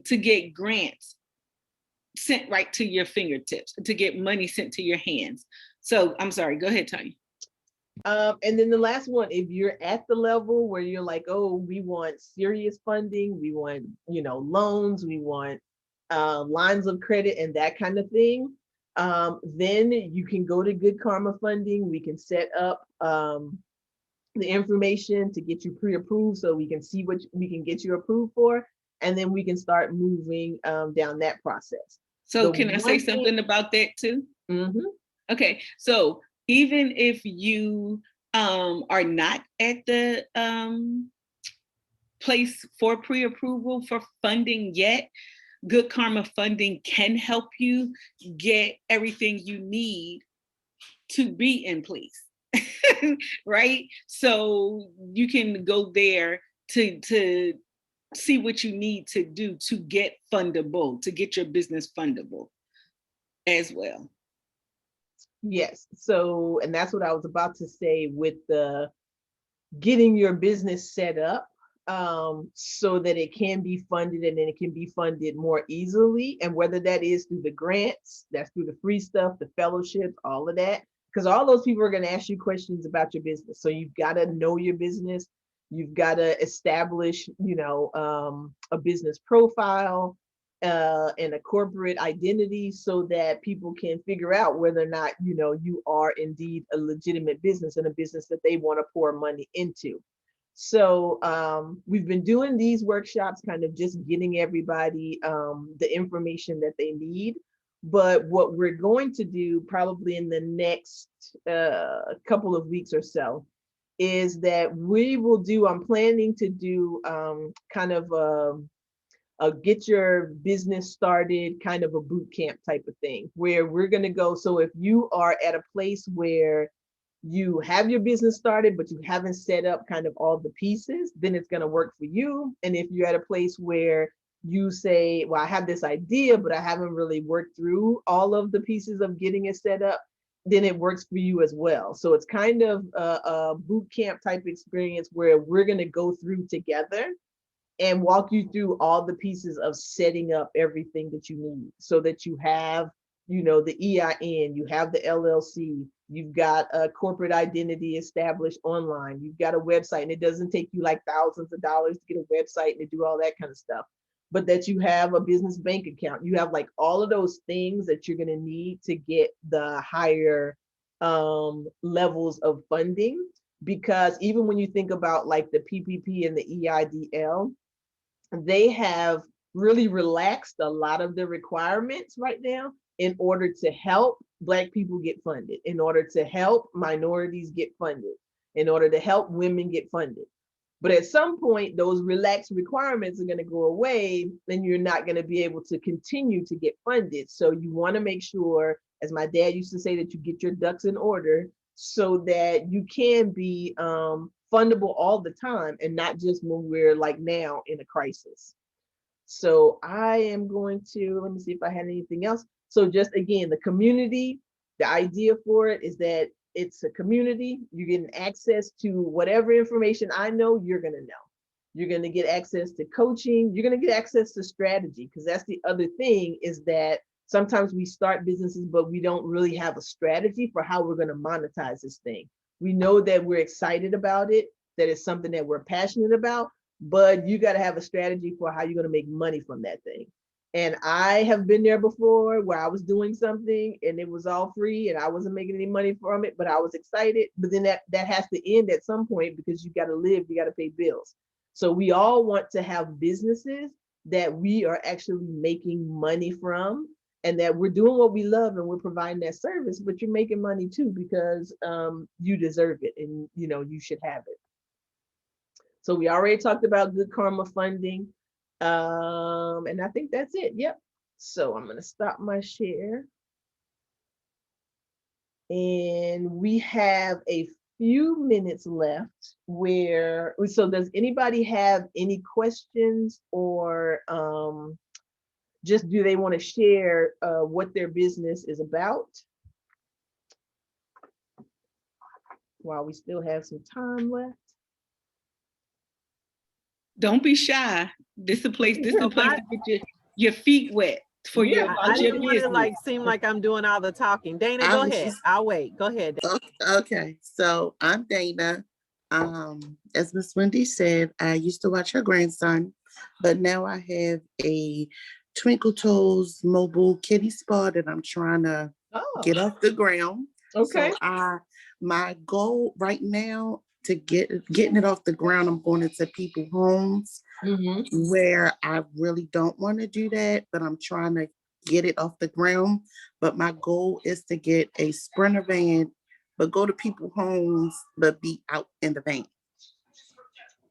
to get grants sent right to your fingertips, to get money sent to your hands. So I'm sorry, go ahead, Tanya. And then the last one, if you're at the level where you're like, oh, we want serious funding, we want, loans, we want lines of credit and that kind of thing, then you can go to Good Karma Funding. We can set up the information to get you pre-approved so we can see what we can get you approved for. And then we can start moving down that process. So can I say something about that too? Mm-hmm. Okay, so even if you are not at the place for pre-approval for funding yet, Good Karma Funding can help you get everything you need to be in place, right? So you can go there to see what you need to do to get fundable, to get your business fundable as well. Yes. So, and that's what I was about to say with the getting your business set up so that it can be funded, and then it can be funded more easily. And whether that is through the grants, that's through the free stuff, the fellowships, all of that, because all those people are going to ask you questions about your business. So you've got to know your business. You've got to establish, a business profile and a corporate identity so that people can figure out whether or not, you are indeed a legitimate business and a business that they want to pour money into. So we've been doing these workshops, kind of just getting everybody the information that they need. But what we're going to do probably in the next couple of weeks or so is that I'm planning to do kind of a get your business started kind of a boot camp type of thing where we're going to go. So if you are at a place where you have your business started, but you haven't set up kind of all the pieces, then it's going to work for you. And if you're at a place where you say, well, I have this idea, but I haven't really worked through all of the pieces of getting it set up, then it works for you as well. So it's kind of a boot camp type experience where we're going to go through together and walk you through all the pieces of setting up everything that you need so that you have, you know, the EIN, you have the LLC, you've got a corporate identity established online, you've got a website, and it doesn't take you like thousands of dollars to get a website and to do all that kind of stuff, but that you have a business bank account. You have like all of those things that you're going to need to get the higher levels of funding. Because even when you think about like the PPP and the EIDL, they have really relaxed a lot of the requirements right now in order to help Black people get funded, in order to help minorities get funded, in order to help women get funded. But at some point, those relaxed requirements are going to go away, and you're not going to be able to continue to get funded. So you want to make sure, as my dad used to say, that you get your ducks in order so that you can be fundable all the time and not just when we're like now in a crisis. So I am going to, let me see if I had anything else. So just again, the community, the idea for it is that it's a community. You're getting access to whatever information I know, you're going to know. You're going to get access to coaching. You're going to get access to strategy, because that's the other thing, is that sometimes we start businesses, but we don't really have a strategy for how we're going to monetize this thing. We know that we're excited about it, that it's something that we're passionate about, but you got to have a strategy for how you're going to make money from that thing. And I have been there before where I was doing something and it was all free and I wasn't making any money from it, but I was excited. But then that has to end at some point, because you got to live, you got to pay bills. So we all want to have businesses that we are actually making money from, and that we're doing what we love and we're providing that service, but you're making money too, because you deserve it and you know you should have it. So we already talked about Good Karma funding. And I think that's it. Yep. So I'm going to stop my share. And we have a few minutes left so does anybody have any questions, or just do they want to share what their business is about while we still have some time left? Don't be shy. This is a place to get your feet wet for Yeah, your, I about your didn't want to business. like seem like I'm doing all the talking. Dana, I go was ahead. just- I'll wait. Go ahead. Okay, so I'm Dana. As Miss Wendy said, I used to watch her grandson, but now I have a Twinkle Toes mobile kitty spa that I'm trying to get off the ground. Okay. So my goal right now to getting it off the ground, I'm going into people's homes where I really don't want to do that, but I'm trying to get it off the ground. But my goal is to get a Sprinter van, but go to people's homes, but be out in the van.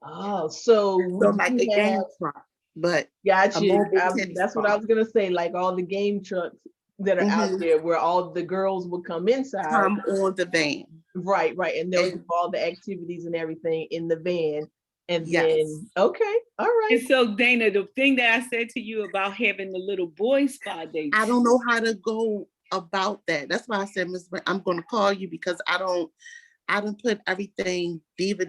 Oh, So like a game truck, but got a you. mobile kitty That's what spa. I was gonna say, like all the game trucks that are out there where all the girls will come inside. Come on the van. Right. And they'll do all the activities and everything in the van. And then, okay, all right. And so, Dana, the thing that I said to you about having the little boy spa day, I don't know how to go about that. That's why I said, Miss, I'm going to call you, because I don't put everything diva.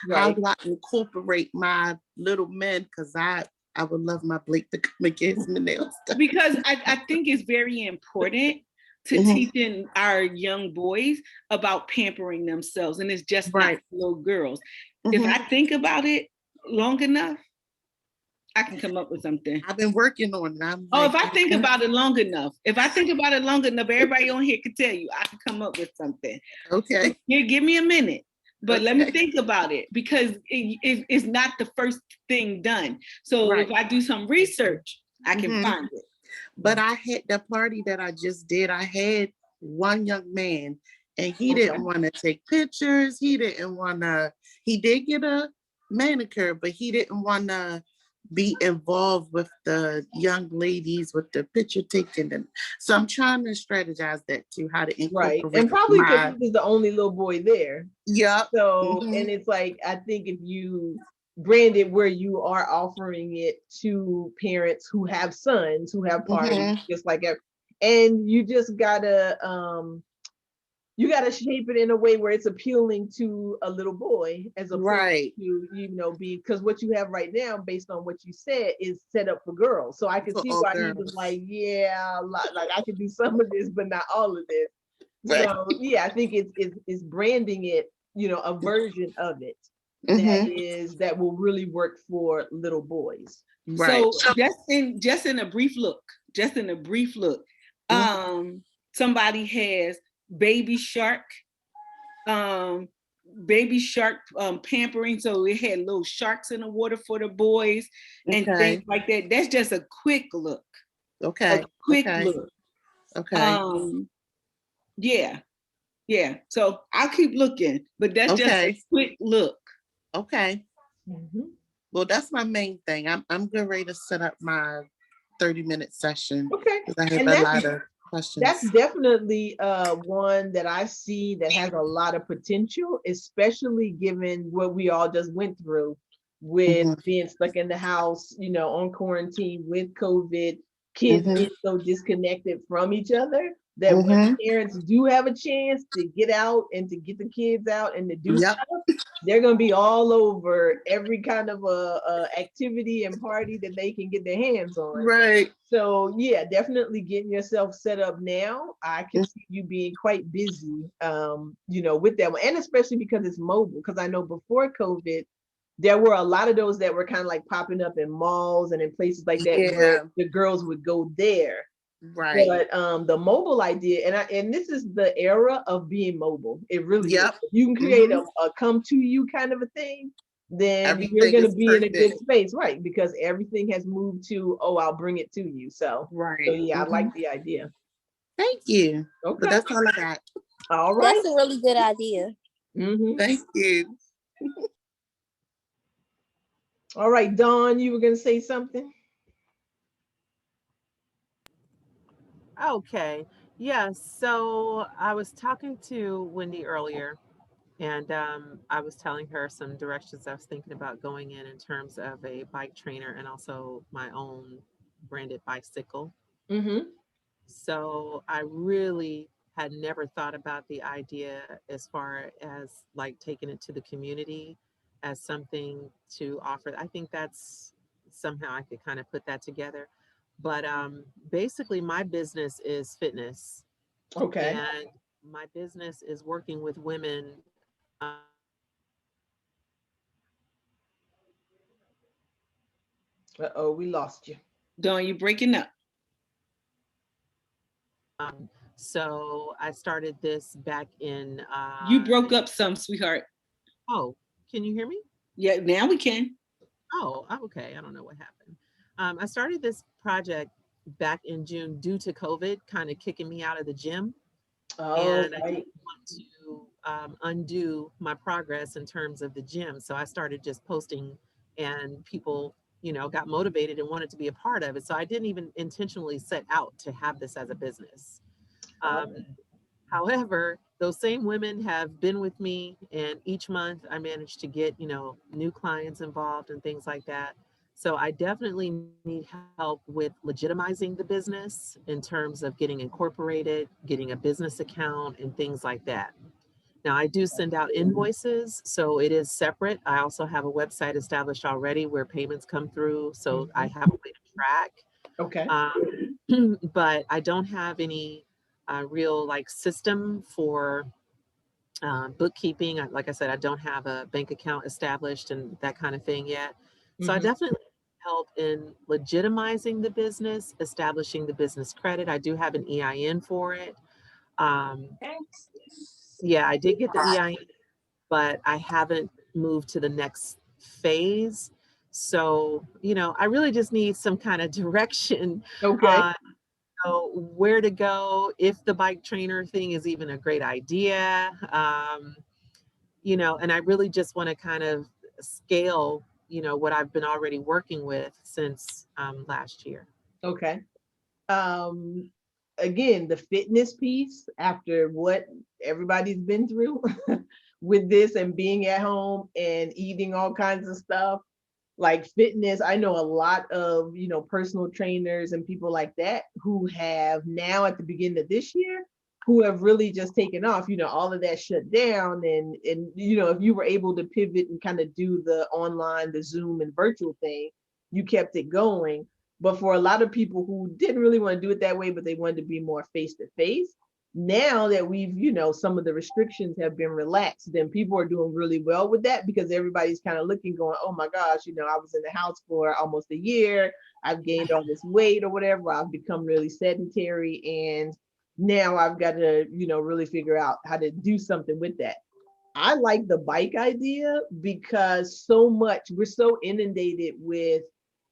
Right. How do I incorporate my little men? Because I would love my Blake to come against my nails. because I think it's very important to teaching our young boys about pampering themselves, and it's just not for little girls. If I think about it long enough, I can come up with something. I've been working on it. If I think about it long enough, everybody on here can tell you I can come up with something. Okay. Give me a minute. But let me think about it, because it's not the first thing done. So if I do some research, I can find it. But I had the party that I just did. I had one young man, and he Okay. didn't want to take pictures. He did get a manicure, but he didn't want to be involved with the young ladies with the picture taking. And so I'm trying to strategize that too, how to Right. incorporate And probably because my, he was the only little boy there. yep. So, Mhm. and it's like, I think if you brand it where you are offering it to parents who have sons who have parties, Mhm. just like, and you just gotta, you gotta shape it in a way where it's appealing to a little boy as opposed Right. to, because what you have right now, based on what you said, is set up for girls. So I can For see all why he was girls. like, yeah, like I can do some of this, but not all of this. Right. So yeah, I think it's branding it, a version of it Mhm. that will really work for little boys. Right. So just in a brief look, Mhm. somebody has baby shark, pampering. So it had little sharks in the water for the boys and things Okay. like that. That's just a quick look. Okay. A quick Okay. look. Okay. Yeah. So I'll keep looking, but that's just a Okay. quick look. Okay. Mhm. Well, that's my main thing. I'm getting ready to set up my 30-minute session Okay. because I have And a lot of questions. that's definitely one that I see that has a lot of potential, especially given what we all just went through with Mhm. being stuck in the house, on quarantine with COVID, kids Mhm. being so disconnected from each other that when Mhm. parents do have a chance to get out and to get the kids out and to do Yep. stuff, they're gonna be all over every kind of activity and party that they can get their hands on. Right. So yeah, definitely getting yourself set up now. I can see you being quite busy, with that one, and especially because it's mobile. Because I know before COVID, there were a lot of those that were kind of like popping up in malls and in places like that where Yeah. the girls would go there. Right. But the mobile idea, and this is the era of being mobile. It really is. Yep. If you can create Mhm. a come to you kind of a thing, then you're Everything gonna is be in a good perfect. space, right? Because everything has moved to, oh, I'll bring it to you. So Right. yeah, I Mhm. like the idea. Thank you. But Okay. that's all I got. All right. That's a really good idea. Mhm. Thank you. All right, Dawn, you were gonna say something? Okay. Yeah. So I was talking to Wendy earlier, and I was telling her some directions I was thinking about going in terms of a bike trainer and also my own branded bicycle. Mm-hmm. So I really had never thought about the idea as far as like taking it to the community as something to offer. I think that's somehow I could kind of put that together. But basically, my business is fitness, Okay. and my business is working with women. Uh-oh, we lost you. Dawn, you breaking up. So I started this back in. You broke up some, sweetheart. Oh, can you hear me? Yeah, now we can. Oh, okay. I don't know what happened. I started this project back in June due to COVID kind of kicking me out of the gym. Oh, And I right. didn't want to undo my progress in terms of the gym. So I started just posting, and people, got motivated and wanted to be a part of it. So I didn't even intentionally set out to have this as a business. Um, However, those same women have been with me, and each month I managed to get, new clients involved and things like that. So I definitely need help with legitimizing the business in terms of getting incorporated, getting a business account, and things like that. Now, I do send out invoices, so it is separate. I also have a website established already where payments come through, so I have a way to track. Okay. But I don't have any real like system for bookkeeping. Like I said, I don't have a bank account established and that kind of thing yet. So I Mhm. definitely need help in legitimizing the business, establishing the business credit. I do have an EIN for it. Um, yeah, I did get the EIN, but I haven't moved to the next phase. So, I really just need some kind of direction Okay. on know, where to go, if the bike trainer thing is even a great idea. You know, and I really just want to kind of scale, you know, what I've been already working with since last year. Okay. Um, again, the fitness piece after what everybody's been through with this and being at home and eating all kinds of stuff, like fitness. I know a lot of, you know, personal trainers and people like that who have now at the beginning of this year, who have really just taken off, you know, all of that shut down. And, you know, if you were able to pivot and kind of do the online, the Zoom and virtual thing, you kept it going. But for a lot of people who didn't really want to do it that way, but they wanted to be more face to face, now that we've, you know, some of the restrictions have been relaxed, then people are doing really well with that because everybody's kind of looking, going, oh my gosh, you know, I was in the house for almost a year. I've gained all this weight or whatever. I've become really sedentary. And now I've got to, you know, really figure out how to do something with that. I like the bike idea because so much, we're so inundated with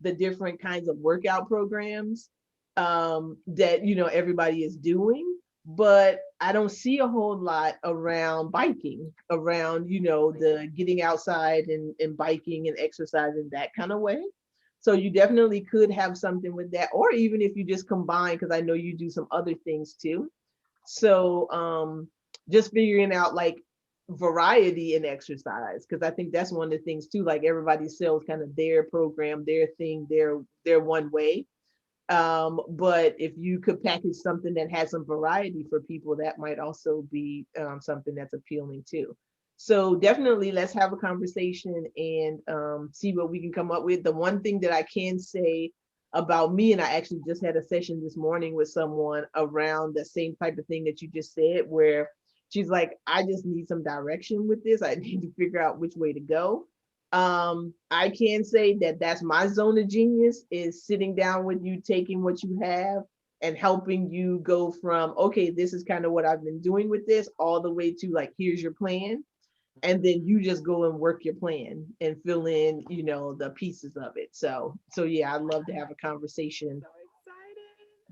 the different kinds of workout programs that, you know, everybody is doing, but I don't see a whole lot around biking, around, you know, the getting outside and biking and exercising that kind of way. So you definitely could have something with that, or even if you just combine, because I know you do some other things too. So just figuring out like variety in exercise, because I think that's one of the things too, like everybody sells kind of their program, their thing, their one way. But if you could package something that has some variety for people, that might also be something that's appealing too. So definitely let's have a conversation and see what we can come up with. The one thing that I can say about me, and I actually just had a session this morning with someone around the same type of thing that you just said, where she's like, I just need some direction with this. I need to figure out which way to go. I can say that that's my zone of genius, is sitting down with you, taking what you have and helping you go from, okay, this is kind of what I've been doing with this, all the way to like, here's your plan. And then you just go and work your plan and fill in, you know, the pieces of it. So yeah, I'd love to have a conversation.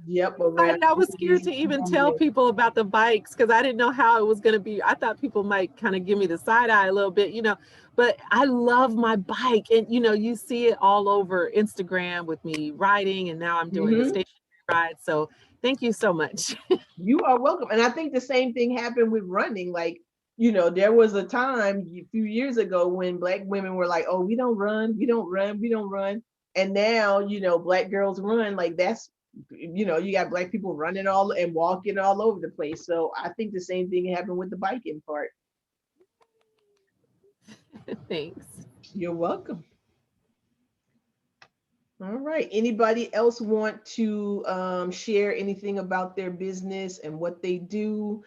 Yep. And I was scared to even tell people about the bikes because I didn't know how it was going to be. I thought people might kind of give me the side eye a little bit, you know, but I love my bike. And, you know, you see it all over Instagram with me riding, and now I'm doing the stationary ride. So thank you so much. You are welcome. And I think the same thing happened with running. Like, you know, there was a time a few years ago when Black women were like, oh, we don't run, we don't run, we don't run. And now, you know, Black girls run. Like, that's, you know, you got Black people running all and walking all over the place. So I think the same thing happened with the biking part. Thanks. You're welcome. All right. Anybody else want to share anything about their business and what they do?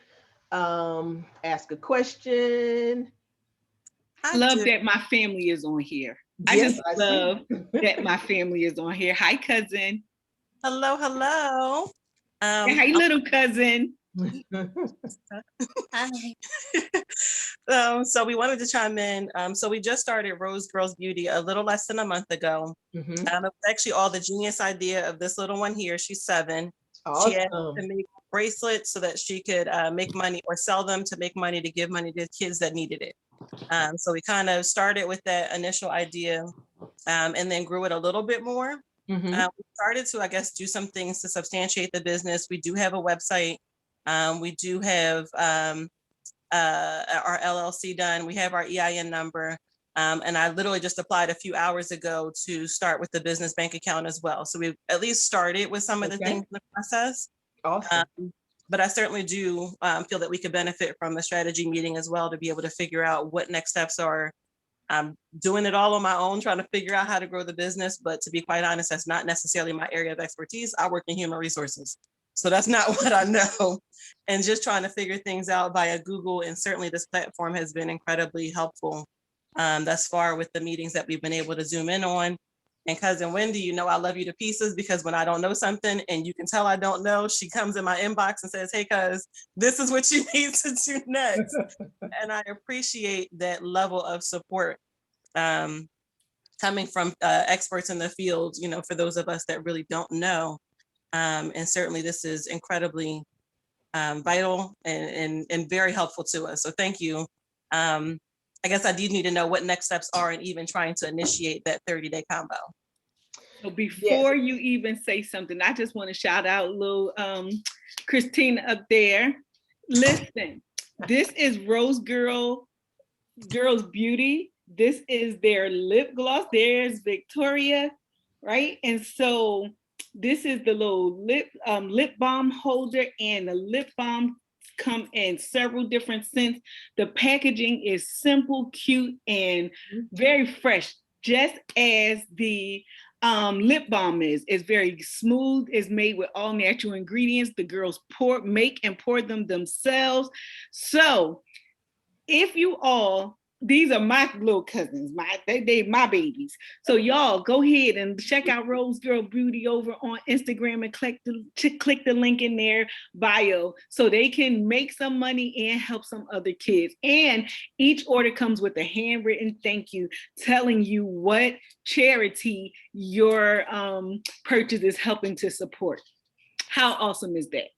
Ask a question. I love that my family is on here. Yes, I just love that my family is on here. Hi, cousin. Hello, hello. Hi, little cousin. Hi. So we wanted to chime in. So we just started Rose Girls Beauty a little less than a month ago. It was actually all the genius idea of this little one here. She's 7. Awesome. She had to make bracelets so that she could make money or sell them to make money to give money to kids that needed it. So we kind of started with that initial idea and then grew it a little bit more. We started to, I guess, do some things to substantiate the business. We do have a website. We do have our LLC done. We have our EIN number. And I literally just applied a few hours ago to start with the business bank account as well. So we've at least started with some of the things in the process. Awesome. But I certainly do feel that we could benefit from a strategy meeting as well to be able to figure out what next steps are. I'm doing it all on my own, trying to figure out how to grow the business. But to be quite honest, that's not necessarily my area of expertise. I work in human resources. So that's not what I know. And just trying to figure things out via Google. And certainly this platform has been incredibly helpful thus far with the meetings that we've been able to zoom in on. And cousin Wendy, you know, I love you to pieces, because when I don't know something and you can tell I don't know, she comes in my inbox and says, hey, cuz, this is what you need to do next. And I appreciate that level of support coming from experts in the field, you know, for those of us that really don't know. And certainly this is incredibly vital and very helpful to us. So thank you. I guess I do need to know what next steps are in even trying to initiate that 30-day combo. So before you even say something, I just want to shout out little Christina up there. Listen, this is Rose Girls Beauty. This is their lip gloss. There's Victoria, right? And so this is the little lip balm holder, and the lip balm come in several different scents. The packaging is simple, cute, and very fresh, just as the lip balm is. It's very smooth. It's made with all natural ingredients. The girls make and pour them themselves. So if you all, these are my little cousins, they my babies. So y'all go ahead and check out Rose Girl Beauty over on Instagram and click the link in their bio so they can make some money and help some other kids. And each order comes with a handwritten thank you telling you what charity your purchase is helping to support. How awesome is that?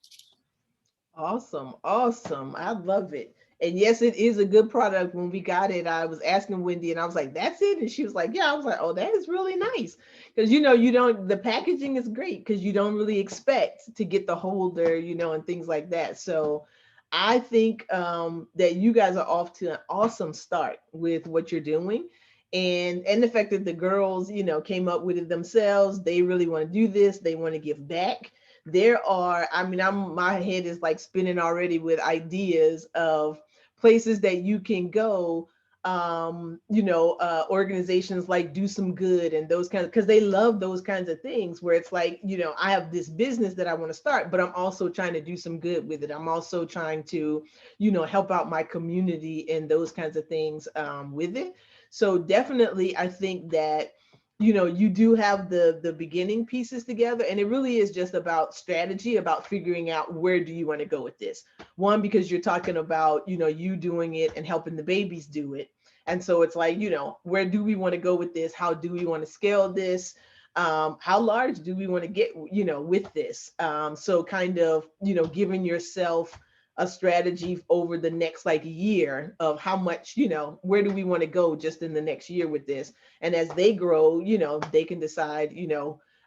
Awesome. I love it. And yes, it is a good product. When we got it, I was asking Wendy and I was like, that's it? And she was like, yeah. I was like, oh, that is really nice. Because, the packaging is great because you don't really expect to get the holder, and things like that. So I think that you guys are off to an awesome start with what you're doing. And the fact that the girls, came up with it themselves. They really want to do this. They want to give back. My head is like spinning already with ideas of places that you can go, organizations like Do Some Good and those kinds of, because they love those kinds of things where it's like, I have this business that I want to start, but I'm also trying to do some good with it. I'm also trying to, help out my community and those kinds of things with it. So definitely, I think that you do have the beginning pieces together, and it really is just about strategy, about figuring out where do you want to go with this. One, because you're talking about, you doing it and helping the babies do it. And so it's like, where do we want to go with this? How do we want to scale this? How large do we want to get, with this? So kind of, giving yourself a strategy over the next year of how much, where do we want to go just in the next year with this? And as they grow, they can decide,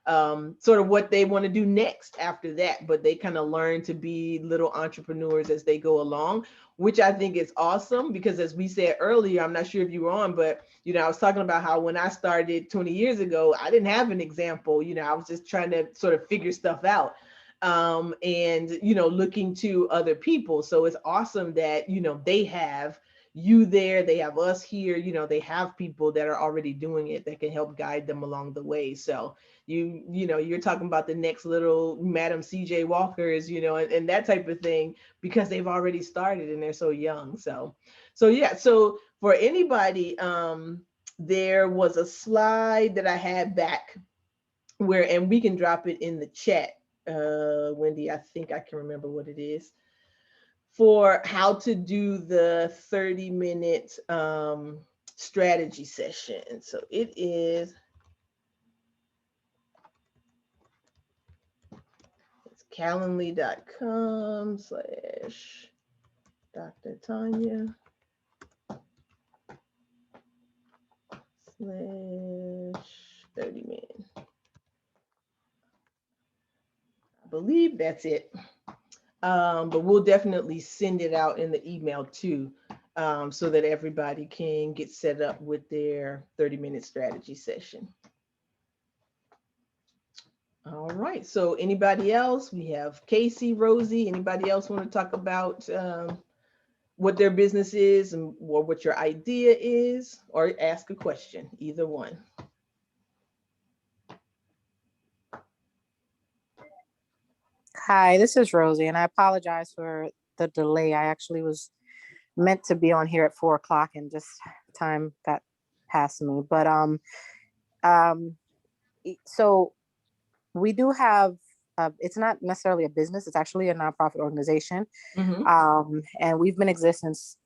sort of what they want to do next after that. But they kind of learn to be little entrepreneurs as they go along, which I think is awesome because as we said earlier, I'm not sure if you were on, but, I was talking about how when I started 20 years ago, I didn't have an example, I was just trying to sort of figure stuff out. And, looking to other people. So it's awesome that, they have you there, they have us here, they have people that are already doing it that can help guide them along the way. So you're talking about the next little Madam CJ Walkers, and that type of thing, because they've already started and they're so young. So yeah. So for anybody, there was a slide that I had back and we can drop it in the chat. Wendy, I think I can remember what it is, for how to do the 30-minute strategy session. So it is, it's calendly.com/Dr. Tanya /30-minute. I believe that's it. But we'll definitely send it out in the email too, so that everybody can get set up with their 30-minute strategy session. All right, so anybody else? We have Casey, Rosie, anybody else want to talk about what their business is or what your idea is, or ask a question, either one. Hi, this is Rosie, and I apologize for the delay. I actually was meant to be on here at 4 o'clock and just time got past me. But so we do have, it's not necessarily a business, it's actually a nonprofit organization. Mm-hmm. And we've been in existence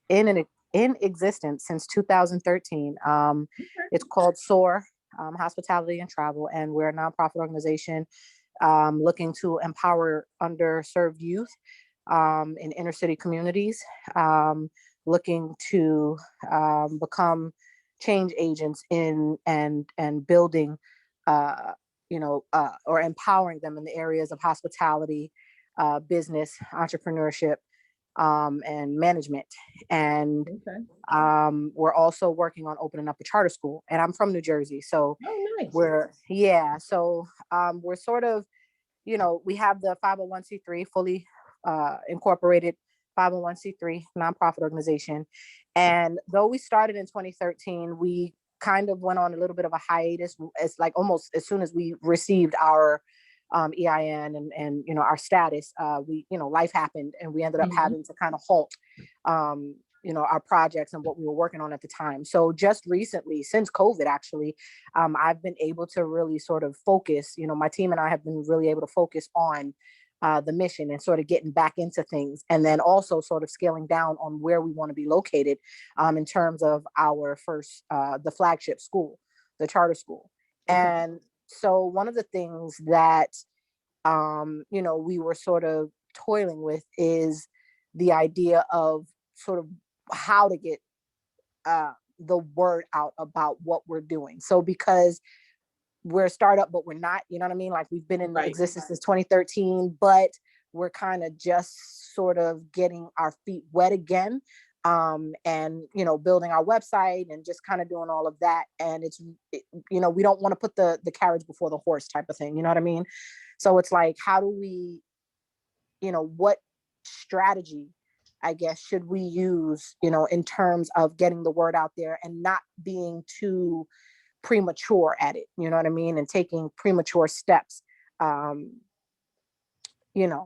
since 2013. It's called SOAR, Hospitality and Travel, and we're a nonprofit organization. looking to empower underserved youth in inner city communities, looking to become change agents in and building, or empowering them in the areas of hospitality, business, entrepreneurship, and management. And Okay. we're also working on opening up a charter school. And I'm from New Jersey, so Oh, nice. we're sort of, we have the 501c3 fully incorporated 501c3 nonprofit organization. And though we started in 2013, we kind of went on a little bit of a hiatus. It's like almost as soon as we received our EIN and our status, life happened and we ended up having to kind of halt our projects and what we were working on at the time. So just recently, since COVID, actually, I've been able to really sort of focus, my team and I have been really able to focus on the mission and sort of getting back into things. And then also sort of scaling down on where we want to be located in terms of our first, the flagship school, the charter school. And so one of the things that, we were sort of toiling with is the idea of sort of how to get the word out about what we're doing. So because we're a startup, but we're not, you know what I mean? Like we've been in existence since 2013, but we're kind of just sort of getting our feet wet again. And, building our website and just kind of doing all of that. And we don't want to put the carriage before the horse type of thing. You know what I mean? So it's like, how do we, what strategy, I guess, should we use, in terms of getting the word out there and not being too premature at it, you know what I mean? And taking premature steps,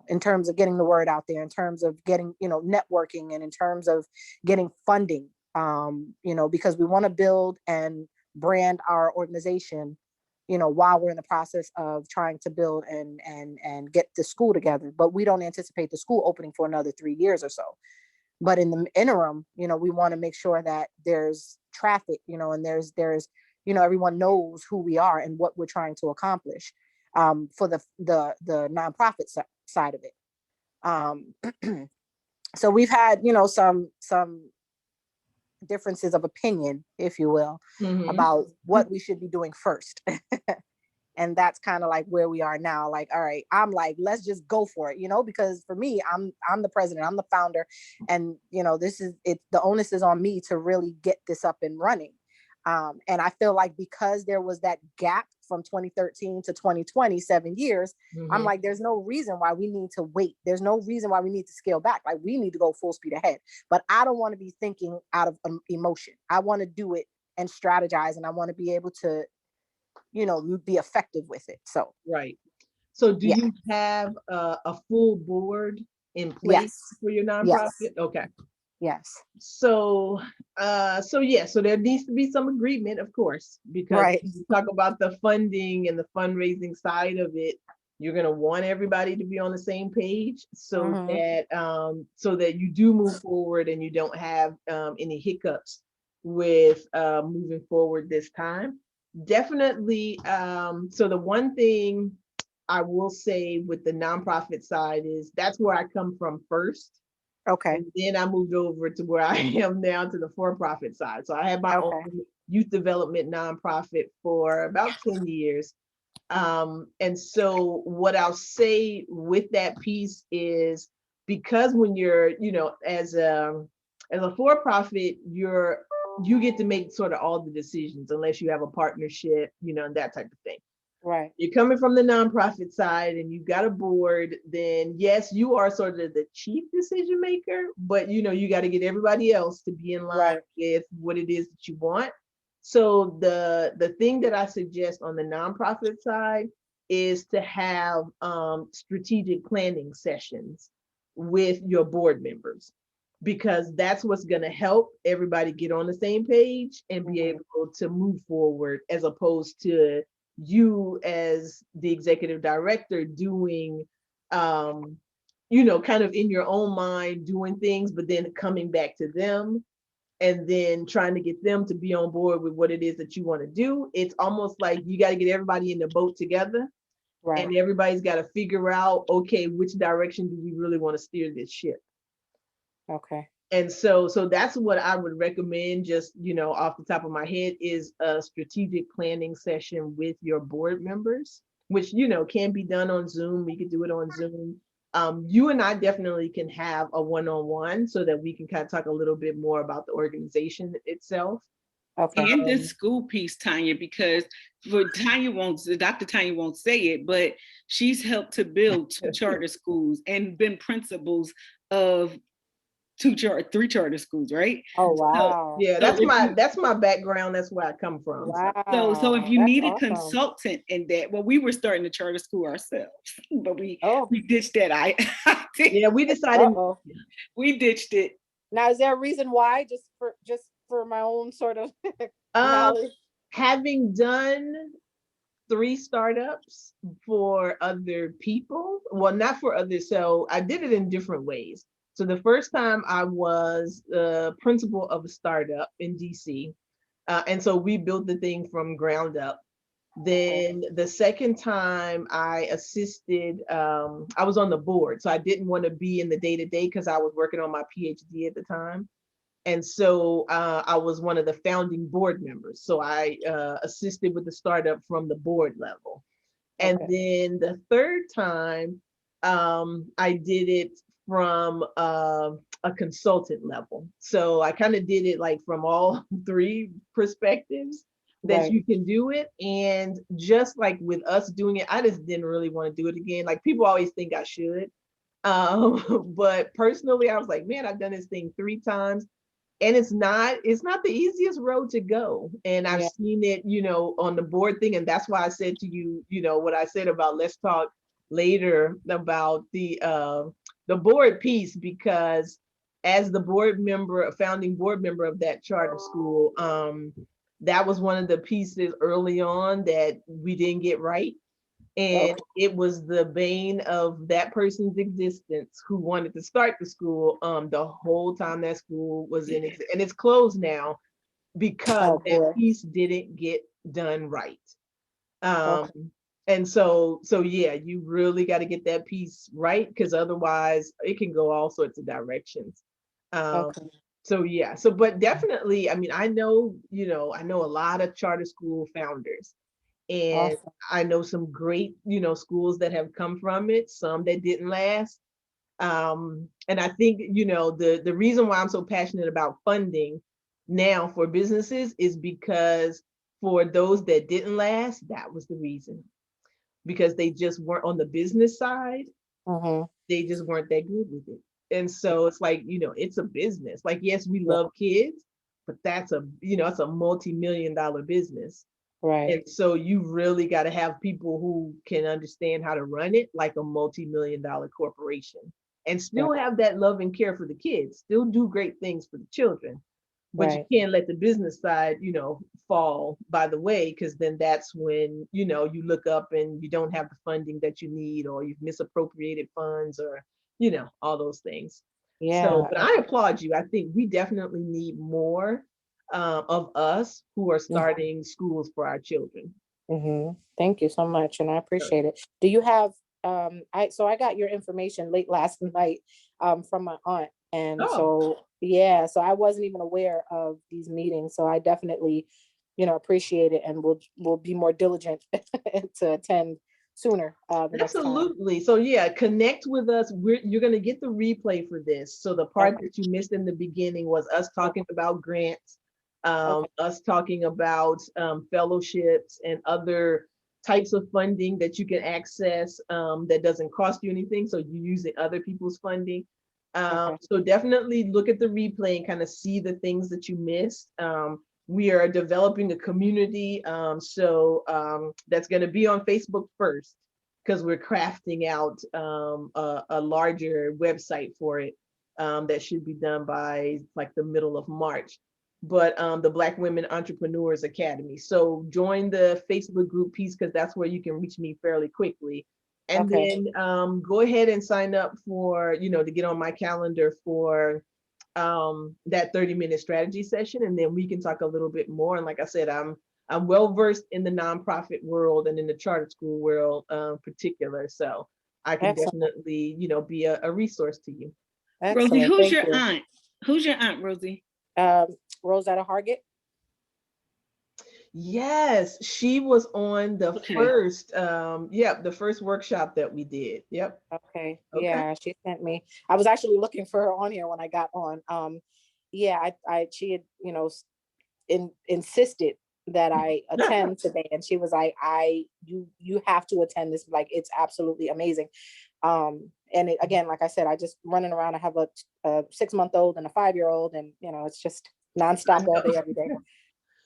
in terms of getting the word out there, in terms of getting, networking, and in terms of getting funding, because we want to build and brand our organization, while we're in the process of trying to build and get the school together. But we don't anticipate the school opening for another 3 years or so. But in the interim, we want to make sure that there's traffic, and there's everyone knows who we are and what we're trying to accomplish for the nonprofit side of it. So we've had, some differences of opinion, if you will, about what we should be doing first. And that's kind of like where we are now. Like, all right, I'm like, let's just go for it, because for me, I'm the president, I'm the founder. And, the onus is on me to really get this up and running. And I feel like because there was that gap from 2013 to 2020, 7 years, I'm like, there's no reason why we need to wait. There's no reason why we need to scale back. Like we need to go full speed ahead. But I don't want to be thinking out of emotion. I want to do it and strategize, and I want to be able to, be effective with it. So right. So do you have a full board in place for your nonprofit? Yes. Okay. Yes. So there needs to be some agreement, of course, because you talk about the funding and the fundraising side of it. You're going to want everybody to be on the same page so that you do move forward and you don't have any hiccups with moving forward this time. Definitely. So the one thing I will say with the nonprofit side is that's where I come from first. Okay. And then I moved over to where I am now, to the for-profit side. So I had my own youth development nonprofit for about 10 years. And so what I'll say with that piece is, because when you're, as a for-profit, you get to make sort of all the decisions unless you have a partnership, and that type of thing. Right. You're coming from the nonprofit side and you've got a board, then yes, you are sort of the chief decision maker, but you got to get everybody else to be in line with what it is that you want. So the thing that I suggest on the nonprofit side is to have strategic planning sessions with your board members, because that's what's going to help everybody get on the same page and be able to move forward, as opposed to you as the executive director doing, kind of in your own mind doing things, but then coming back to them and then trying to get them to be on board with what it is that you want to do. It's almost like you got to get everybody in the boat together. Right. And everybody's got to figure out, okay, which direction do we really want to steer this ship? Okay. And so that's what I would recommend, just, off the top of my head, is a strategic planning session with your board members, which, can be done on Zoom. We could do it on Zoom. You and I definitely can have a one-on-one so that we can kind of talk a little bit more about the organization itself. Okay. And the school piece, Tanya, because Dr. Tanya won't say it, but she's helped to build 2 charter schools and been principals of 3 charter schools, right? Oh, wow. Yeah, that's my background. That's where I come from. Wow. So if you That's need a awesome. consultant in that, well, we were starting a charter school ourselves, but we Oh. ditched that. Yeah, we decided. Uh-oh. We ditched it. Now, is there a reason why? Just for my own sort of knowledge? Having done 3 startups for other people, well, not for others. So I did it in different ways. So the first time I was the principal of a startup in DC. And so we built the thing from ground up. Then the second time I assisted, I was on the board. So I didn't want to be in the day-to-day because I was working on my PhD at the time. And so I was one of the founding board members. So I assisted with the startup from the board level. And then the third time I did it from a consultant level. So I kind of did it like from all 3 perspectives that you can do it. And just like with us doing it, I just didn't really want to do it again. Like people always think I should. But personally, I was like, man, I've done this thing 3 times. And it's not the easiest road to go. And I've seen it, on the board thing. And that's why I said to you, what I said about let's talk later about the board piece, because as the board member, a founding board member of that charter school, that was one of the pieces early on that we didn't get right. And it was the bane of that person's existence who wanted to start the school the whole time that school was in it. And it's closed now because that piece didn't get done right. And so yeah, you really got to get that piece right, because otherwise it can go all sorts of directions. So yeah, but definitely, I mean, I know a lot of charter school founders, and I know some great, schools that have come from it, some that didn't last. And I think, the reason why I'm so passionate about funding now for businesses is because for those that didn't last, that was the reason. Because they just weren't on the business side. They just weren't that good with it. And so it's like, it's a business. Like, yes, we love kids, but that's it's a multi-million-dollar business. Right. And so you really got to have people who can understand how to run it like a multi-million-dollar corporation, and still have that love and care for the kids, still do great things for the children. But you can't let the business side, fall by the way, because then that's when, you look up and you don't have the funding that you need, or you've misappropriated funds, or, all those things. Yeah. So, but I applaud you. I think we definitely need more of us who are starting schools for our children. Thank you so much. And I appreciate it. Do you have, I got your information late last night from my aunt. And so I wasn't even aware of these meetings. So I definitely, appreciate it, and we'll be more diligent to attend sooner. Absolutely. So yeah, connect with us. You're going to get the replay for this. So the part that you missed in the beginning was us talking about grants, us talking about fellowships and other types of funding that you can access that doesn't cost you anything. So you're using other people's funding. So definitely look at the replay and kind of see the things that you missed. We are developing a community. So that's going to be on Facebook first, because we're crafting out a larger website for it that should be done by like the middle of March. But the Black Women Entrepreneurs Academy. So join the Facebook group piece, because that's where you can reach me fairly quickly. And then go ahead and sign up for, to get on my calendar for that 30-minute strategy session. And then we can talk a little bit more. And like I said, I'm I'm well versed in the nonprofit world and in the charter school world, particular. So I can Excellent. definitely, be a resource to you. Rosie, Excellent. who's Thank your you. aunt? Who's your aunt, Rosie? Rosetta Hargett. Yes, she was on the Okay. first, the first workshop that we did. Yep. Okay. Okay. Yeah, she sent me. I was actually looking for her on here when I got on. Yeah, she had, insisted that I attend today, and she was like, you have to attend this. Like, it's absolutely amazing. And again, like I said, I just running around. I have a 6-month-old and a 5-year-old, and it's just nonstop all day, every day.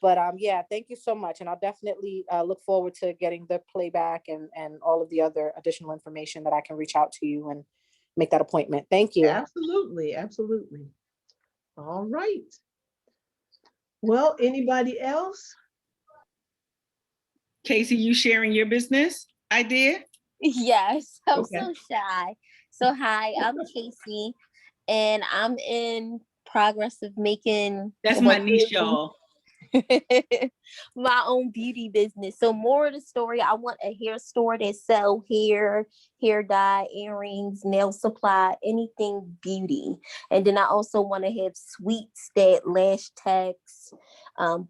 But yeah, thank you so much. And I'll definitely look forward to getting the playback and all of the other additional information that I can reach out to you and make that appointment. Thank you. Absolutely, absolutely. All right. Well, anybody else? Casey, you sharing your business idea? Yes, I'm Okay. so shy. So hi, I'm Casey, and I'm in progress of making That's my niche, y'all. my own beauty business. So more of the story, I want a hair store that sell hair dye, earrings, nail supply, anything beauty. And then I also want to have suites that lash techs,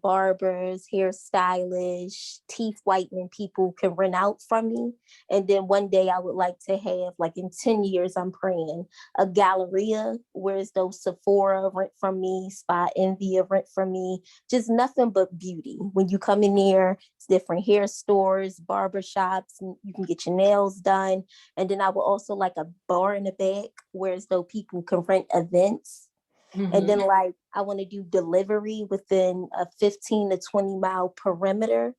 barbers, hairstylists, teeth whitening people can rent out from me. And then one day I would like to have, like in 10 years, I'm praying, a galleria, whereas those Sephora rent from me, Spot Envy rent from me, just nothing but beauty. When you come in there, it's different hair stores, barber shops, and you can get your nails done. And then I would also like a bar in the back, whereas though people can rent events. And then like I want to do delivery within a 15 to 20 mile perimeter.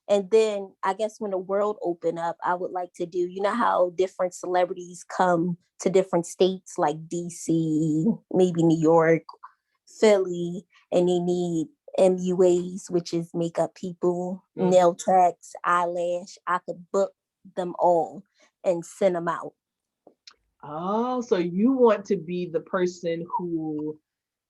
And then I guess when the world open up, I would like to do, you know how different celebrities come to different states like DC, maybe New York, Philly, and they need MUAs, which is makeup people, nail techs, eyelash. I could book them all and send them out. Oh, so you want to be the person who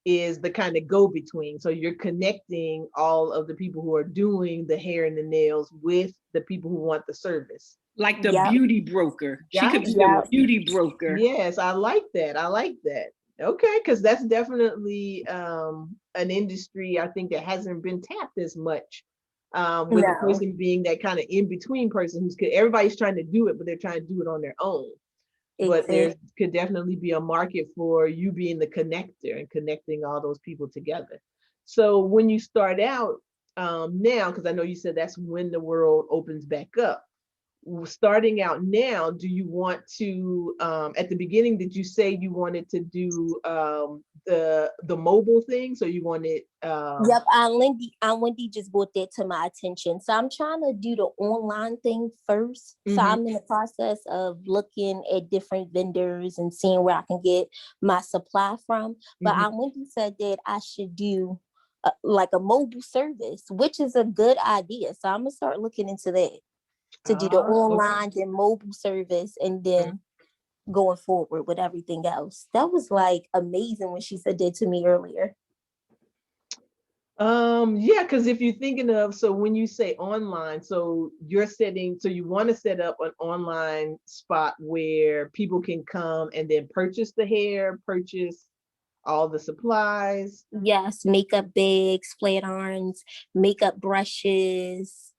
is the kind of go-between. So you're connecting all of the people who are doing the hair and the nails with the people who want the service. Like the Yep. beauty broker. She could be Gotcha. the beauty broker. Yes, I like that. I like that. Okay, because that's definitely an industry I think that hasn't been tapped as much. With the No. person being that kind of in-between person who's everybody's trying to do it, but they're trying to do it on their own. But there could definitely be a market for you being the connector and connecting all those people together. So when you start out now, because I know you said that's when the world opens back up, starting out now, do you want to, at the beginning, did you say you wanted to do the mobile thing? So you wanted Yep, Aunt Wendy just brought that to my attention. So I'm trying to do the online thing first. So I'm in the process of looking at different vendors and seeing where I can get my supply from. But Aunt Wendy said that I should do like a mobile service, which is a good idea. So I'm gonna start looking into that, to do the online and mobile service, and then going forward with everything else. That was like amazing when she said that to me earlier. Yeah, because if you're thinking of, so when you say online, so you want to set up an online spot where people can come and then purchase the hair, purchase all the supplies. Yes, makeup bags, flat irons, makeup brushes,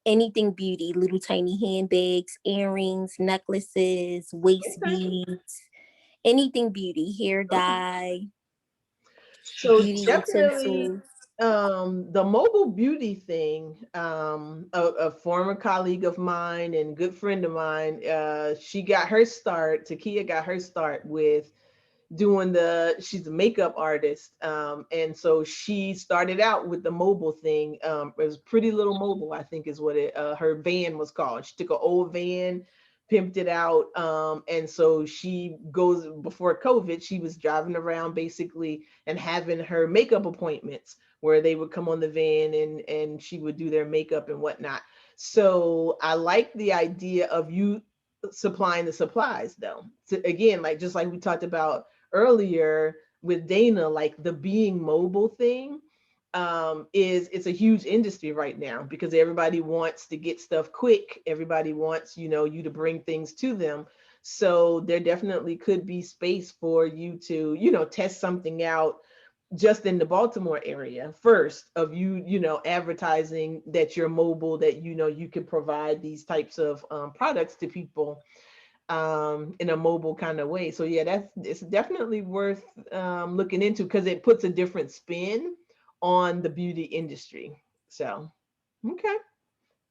anything beauty, little tiny handbags, earrings, necklaces, waist beads, anything beauty, hair dye, So beauty definitely utensils. the mobile beauty thing, a former colleague of mine and good friend of mine, she got her start, Takia got her start with doing she's a makeup artist. And so she started out with the mobile thing. It was Pretty Little Mobile, I think is what her van was called. She took an old van, pimped it out. And so she goes, before COVID, she was driving around basically and having her makeup appointments where they would come on the van and she would do their makeup and whatnot. So I like the idea of you supplying the supplies though. So again, like just like we talked about earlier with Dana, like the being mobile thing. is it's a huge industry right now because everybody wants to get stuff quick. Everybody wants, you know, you to bring things to them. So there definitely could be space for you to, you know, test something out just in the Baltimore area first of you, you know, advertising that you're mobile, that, you know, you can provide these types of products to people in a mobile kind of way. So yeah, it's definitely worth looking into because it puts a different spin on the beauty industry. So, okay.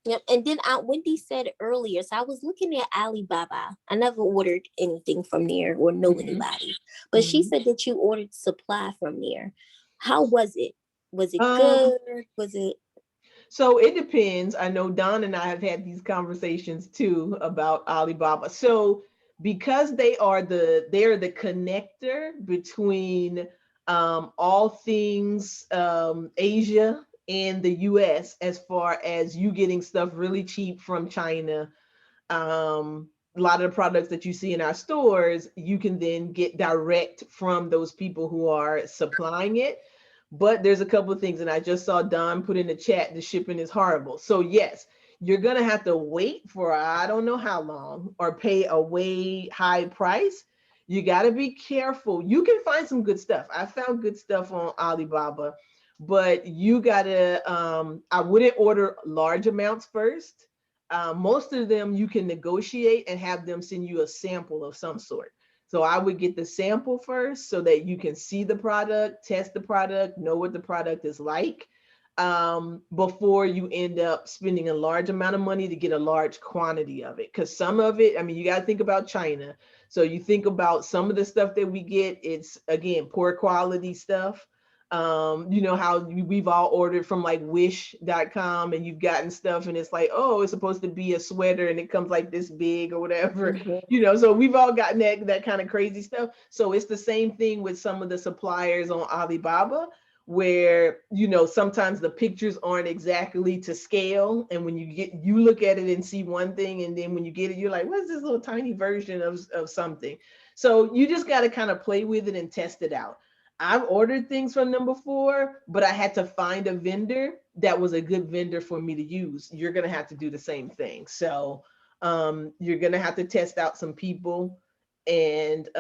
Yep. And then Wendy said earlier, so I was looking at Alibaba. I never ordered anything from there or know anybody, but she said that you ordered supply from there. How was it? Was it good? Was it? So it depends. I know Don and I have had these conversations too about Alibaba. So because they're the connector between all things Asia and the US as far as you getting stuff really cheap from China. A lot of the products that you see in our stores, you can then get direct from those people who are supplying it. But there's a couple of things, and I just saw Don put in the chat, the shipping is horrible. So yes, you're gonna have to wait for I don't know how long or pay a way high price. You gotta be careful. You can find some good stuff. I found good stuff on Alibaba, but you gotta, I wouldn't order large amounts first. Most of them you can negotiate and have them send you a sample of some sort. So I would get the sample first so that you can see the product, test the product, know what the product is like, before you end up spending a large amount of money to get a large quantity of it. Because some of it, I mean, you got to think about China. So you think about some of the stuff that we get, it's, again, poor quality stuff. You know how we've all ordered from like wish.com and you've gotten stuff and it's like, oh, it's supposed to be a sweater and it comes like this big or whatever, you know, so we've all gotten that kind of crazy stuff. So it's the same thing with some of the suppliers on Alibaba where, you know, sometimes the pictures aren't exactly to scale. And when you look at it and see one thing, and then when you get it, you're like, what's this little tiny version of something? So you just got to kind of play with it and test it out. I've ordered things from them before, but I had to find a vendor that was a good vendor for me to use. You're going to have to do the same thing. So you're going to have to test out some people and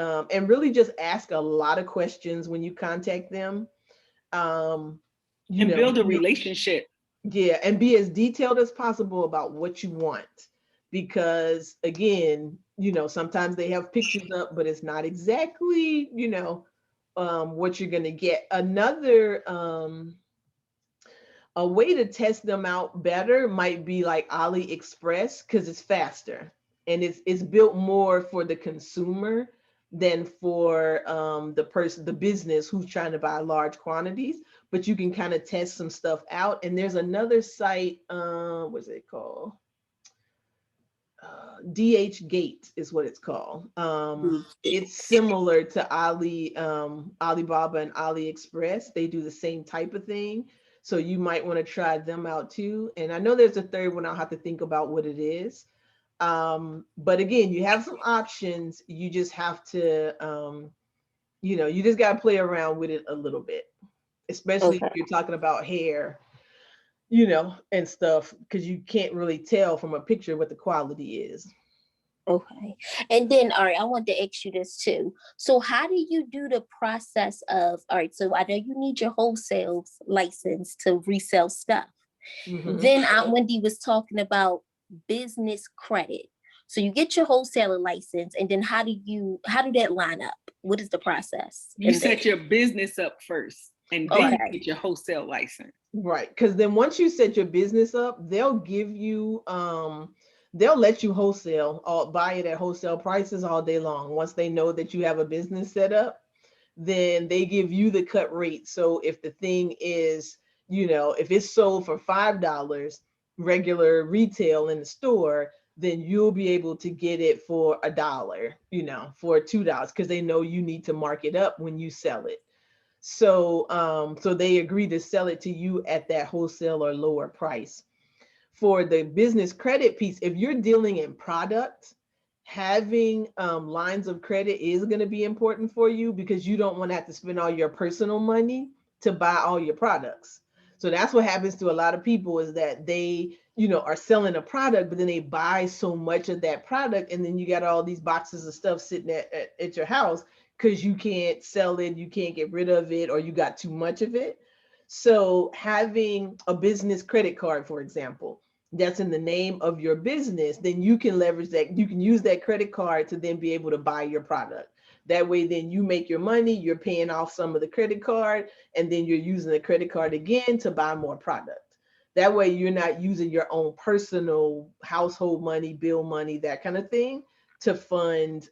really just ask a lot of questions when you contact them. And build a relationship. Yeah, and be as detailed as possible about what you want. Because again, you know, sometimes they have pictures up, but it's not exactly, you know, what you're going to get. Another a way to test them out better might be like AliExpress because it's faster and it's built more for the consumer than for the business who's trying to buy large quantities. But you can kind of test some stuff out. And there's another site, what's it called? DH Gate is what it's called. It's similar to Alibaba and AliExpress. They do the same type of thing. So you might want to try them out too. And I know there's a third one. I'll have to think about what it is. But again, you have some options. You just have to, you know, you just got to play around with it a little bit, especially if you're talking about hair, you know, and stuff, because you can't really tell from a picture what the quality is. Okay. And then, all right, I want to ask you this too. So how do you do the process of, all right, so I know you need your wholesale license to resell stuff. Then Aunt Wendy was talking about business credit. So you get your wholesaler license, and then how do that line up? What is the process? You set your business up first, and then you get your wholesale license. Right, because then once you set your business up, they'll give you, they'll let you wholesale or buy it at wholesale prices all day long. Once they know that you have a business set up, then they give you the cut rate. So if the thing is, you know, if it's sold for $5 regular retail in the store, then you'll be able to get it for $1, you know, for $2, because they know you need to mark it up when you sell it. So so they agree to sell it to you at that wholesale or lower price. For the business credit piece, if you're dealing in product, having lines of credit is going to be important for you because you don't want to have to spend all your personal money to buy all your products. So that's what happens to a lot of people, is that they, you know, are selling a product, but then they buy so much of that product, and then you got all these boxes of stuff sitting at your house because you can't sell it, you can't get rid of it, or you got too much of it. So having a business credit card, for example, that's in the name of your business, then you can leverage that. You can use that credit card to then be able to buy your product. That way, then you make your money, you're paying off some of the credit card, and then you're using the credit card again to buy more product. That way, you're not using your own personal household money, bill money, that kind of thing to fund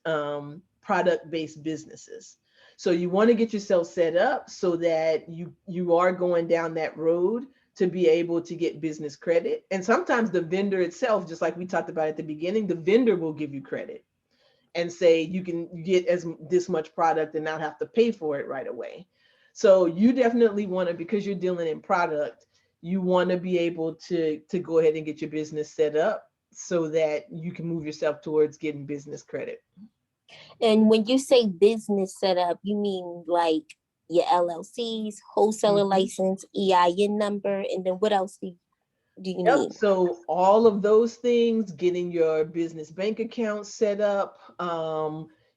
product-based businesses. So you want to get yourself set up so that you are going down that road to be able to get business credit. And sometimes the vendor itself, just like we talked about at the beginning, the vendor will give you credit and say you can get this much product and not have to pay for it right away. So you definitely want to, because you're dealing in product, you want to be able to go ahead and get your business set up so that you can move yourself towards getting business credit. And when you say business setup, you mean like your LLCs, wholesaler license, EIN number, and then what else do you need? So all of those things, getting your business bank account set up,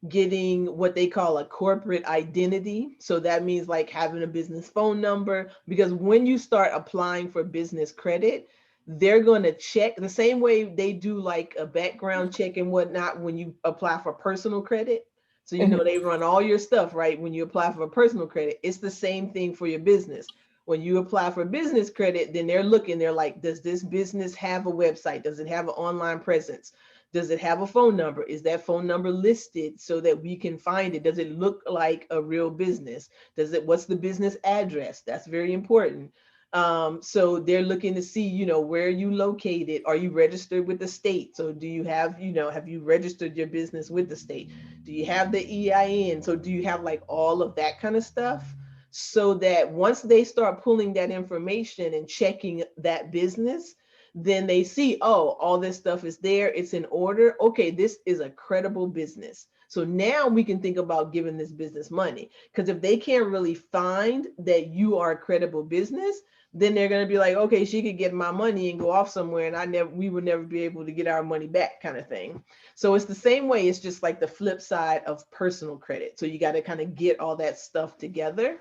getting what they call a corporate identity. So that means like having a business phone number, because when you start applying for business credit, they're going to check the same way they do like a background check and whatnot when you apply for personal credit. So, you know, they run all your stuff, right? When you apply for a personal credit, it's the same thing for your business. When you apply for business credit, then they're looking, they're like, does this business have a website? Does it have an online presence? Does it have a phone number? Is that phone number listed so that we can find it? Does it look like a real business? What's the business address? That's very important. So they're looking to see, you know, where are you located? Are you registered with the state? So do you have, you know, have you registered your business with the state? Do you have the EIN? So do you have like all of that kind of stuff? So that once they start pulling that information and checking that business, then they see, oh, all this stuff is there, it's in order. Okay, this is a credible business. So now we can think about giving this business money. Because if they can't really find that you are a credible business, then they're going to be like, okay, she could get my money and go off somewhere, and we would never be able to get our money back, kind of thing. So it's the same way. It's just like the flip side of personal credit. So you got to kind of get all that stuff together.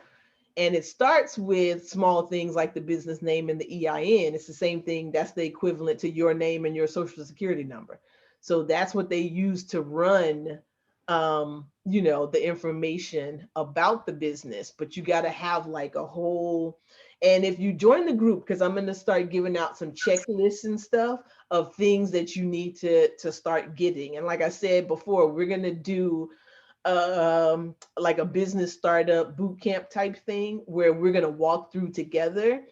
And it starts with small things like the business name and the EIN. It's the same thing. That's the equivalent to your name and your social security number. So that's what they use to run, you know, the information about the business. But you got to have like a whole, and if you join the group, because I'm going to start giving out some checklists and stuff of things that you need to start getting. And like I said before, we're going to do like a business startup boot camp type thing where we're going to walk through together,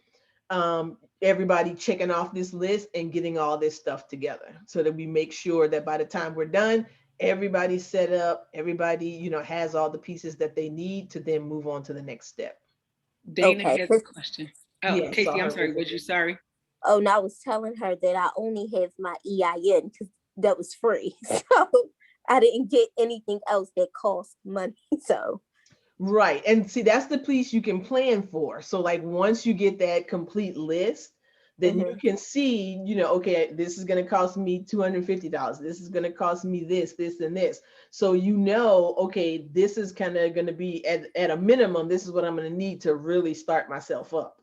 everybody checking off this list and getting all this stuff together so that we make sure that by the time we're done, everybody's set up, everybody, you know, has all the pieces that they need to then move on to the next step. Dana has a question. Oh, Yeah, Casey, I'm sorry. sorry. Was you sorry? Oh, no, I was telling her that I only have my EIN because that was free. So I didn't get anything else that cost money. So right. And see, that's the piece you can plan for. So like once you get that complete list, then you can see, you know, okay, this is going to cost me $250. This is going to cost me this, and this. So, you know, okay, this is kind of going to be at a minimum, this is what I'm going to need to really start myself up.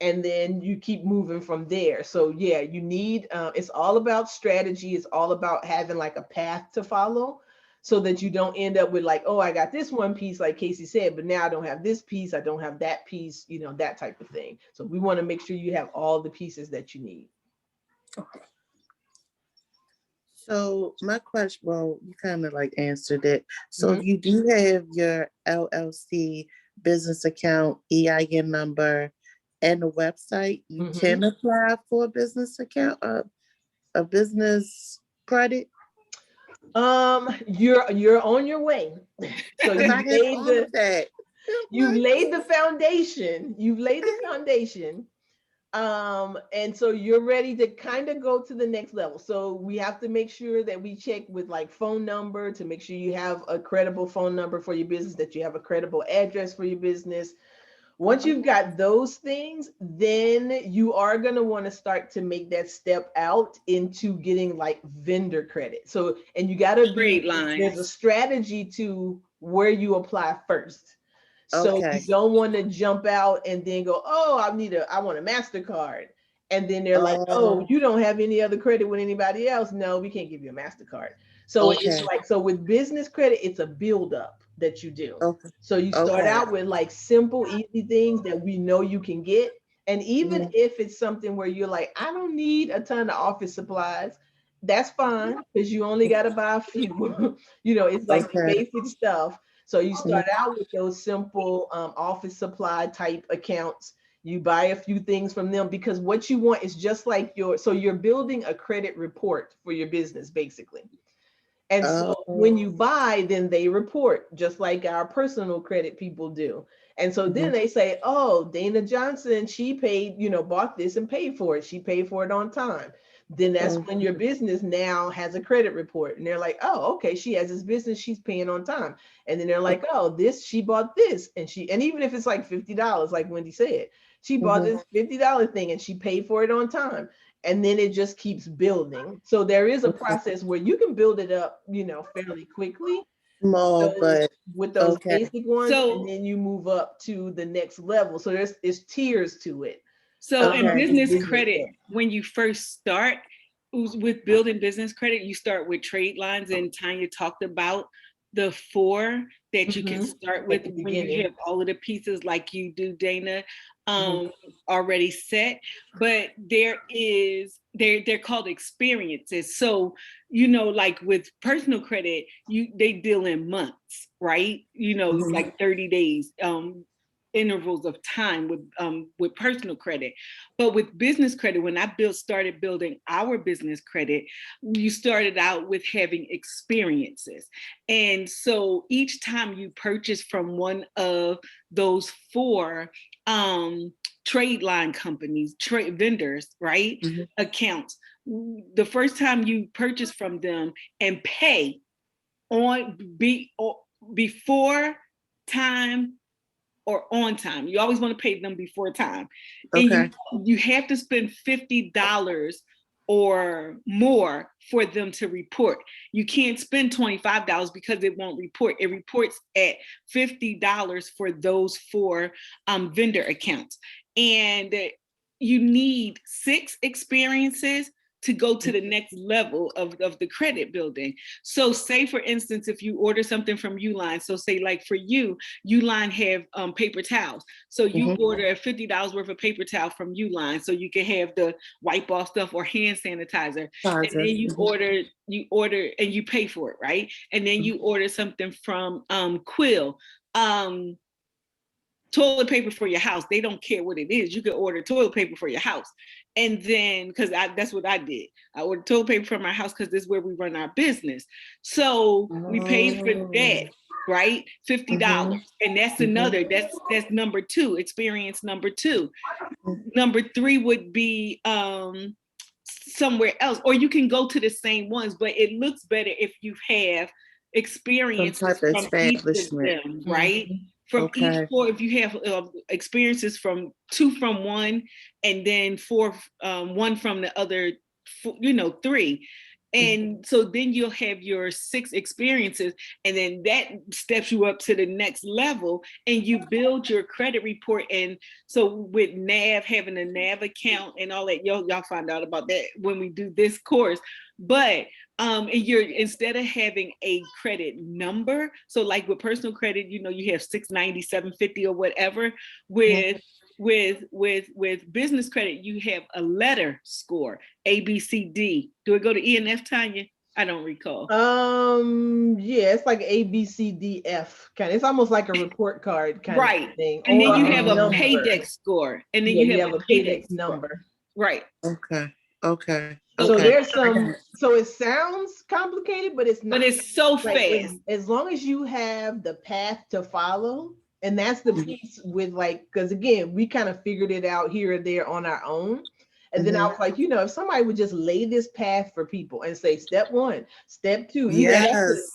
And then you keep moving from there. So yeah, you need, it's all about strategy. It's all about having like a path to follow so that you don't end up with like, oh, I got this one piece, like Casey said, but now I don't have this piece. I don't have that piece, you know, that type of thing. So we want to make sure you have all the pieces that you need. So my question, well, you kind of like answered it. So if you do have your LLC business account, EIN number, and a website, you can apply for a business account, a business credit. You're on your way. So you've laid the foundation. You've laid the foundation. And so you're ready to kind of go to the next level. So we have to make sure that we check with like phone number to make sure you have a credible phone number for your business, that you have a credible address for your business. Once you've got those things, then you are going to want to start to make that step out into getting like vendor credit. So, and you got to Trade be, there's a lines. strategy to where you apply first. So Okay. you don't want to jump out and then go, oh, I want a MasterCard. And then they're like, oh, you don't have any other credit with anybody else. No, we can't give you a MasterCard. So it's Okay. like, so with business credit, it's a buildup that you do. Okay. So you start Okay. out with like simple, easy things that we know you can get. And even if it's something where you're like, I don't need a ton of office supplies, that's fine because you only got to buy a few. You know, it's like the Okay. basic stuff. So you start out with those simple office supply type accounts. You buy a few things from them because what you want is just like so you're building a credit report for your business basically. And so when you buy, then they report just like our personal credit people do. And so then they say, oh, Dana Johnson, she paid, bought this and paid for it. She paid for it on time. Then that's when your business now has a credit report. And they're like, oh, okay, she has this business, she's paying on time. And then they're like, oh, she bought this. And even if it's like $50, like Wendy said, she bought this $50 thing and she paid for it on time. And then it just keeps building. So there is a process where you can build it up, fairly quickly. Small, but with those okay. basic ones, So- and then you move up to the next level. So there's tiers to it. So in Okay. business credit, when you first start with building business credit, you start with trade lines, and Tanya talked about the 4 that you can start with the when you beginning. have all of the pieces like you do, Dana, already set. But they're called experiences. So, like with personal credit, they deal in months, right? Like 30 days. Intervals of time with personal credit. But with business credit, when I started building our business credit, you started out with having experiences. And so each time you purchase from one of those 4 trade line companies, vendors, right? Accounts, the first time you purchase from them and pay before time or on time. You always want to pay them before time. And Okay. you have to spend $50 or more for them to report. You can't spend $25 because it won't report. It reports at $50 for those 4 vendor accounts. And you need 6 experiences to go to the next level of the credit building. So say, for instance, if you order something from Uline, so say like for you, Uline have paper towels. So you order $50 worth of paper towel from Uline so you can have the wipe off stuff or hand sanitizer. And then you order and you pay for it, right? And then you order something from Quill. Toilet paper for your house. They don't care what it is. You can order toilet paper for your house. And then, because that's what I did. I ordered toilet paper for my house because this is where we run our business. So we paid for that, right? $50. And that's another, that's number 2, experience number 2. Number 3 would be somewhere else, or you can go to the same ones, but it looks better if you have experiences from each of them, right? From each 4, if you have experiences from 2 from one, and then 4, 1 from the other, 3. And so then you'll have your 6 experiences, and then that steps you up to the next level, and you build your credit report. And so with NAV, having a NAV account and all that, y'all find out about that when we do this course. But instead of having a credit number, so like with personal credit, you have 690, 750 or whatever. With business credit, you have a letter score, A, B, C, D. Do it go to E and F, Tanya? I don't recall. Yeah, it's like A, B, C, D, F kind of. It's almost like a report card kind of thing. And then you or have a number. paydex score, and then Yeah, you have a paydex number. Right. Okay. So there's some. So it sounds complicated, but it's not. But it's so like, fast. As long as you have the path to follow. And that's the piece with because again, we kind of figured it out here or there on our own. And then I was like, if somebody would just lay this path for people and say, step 1, step 2,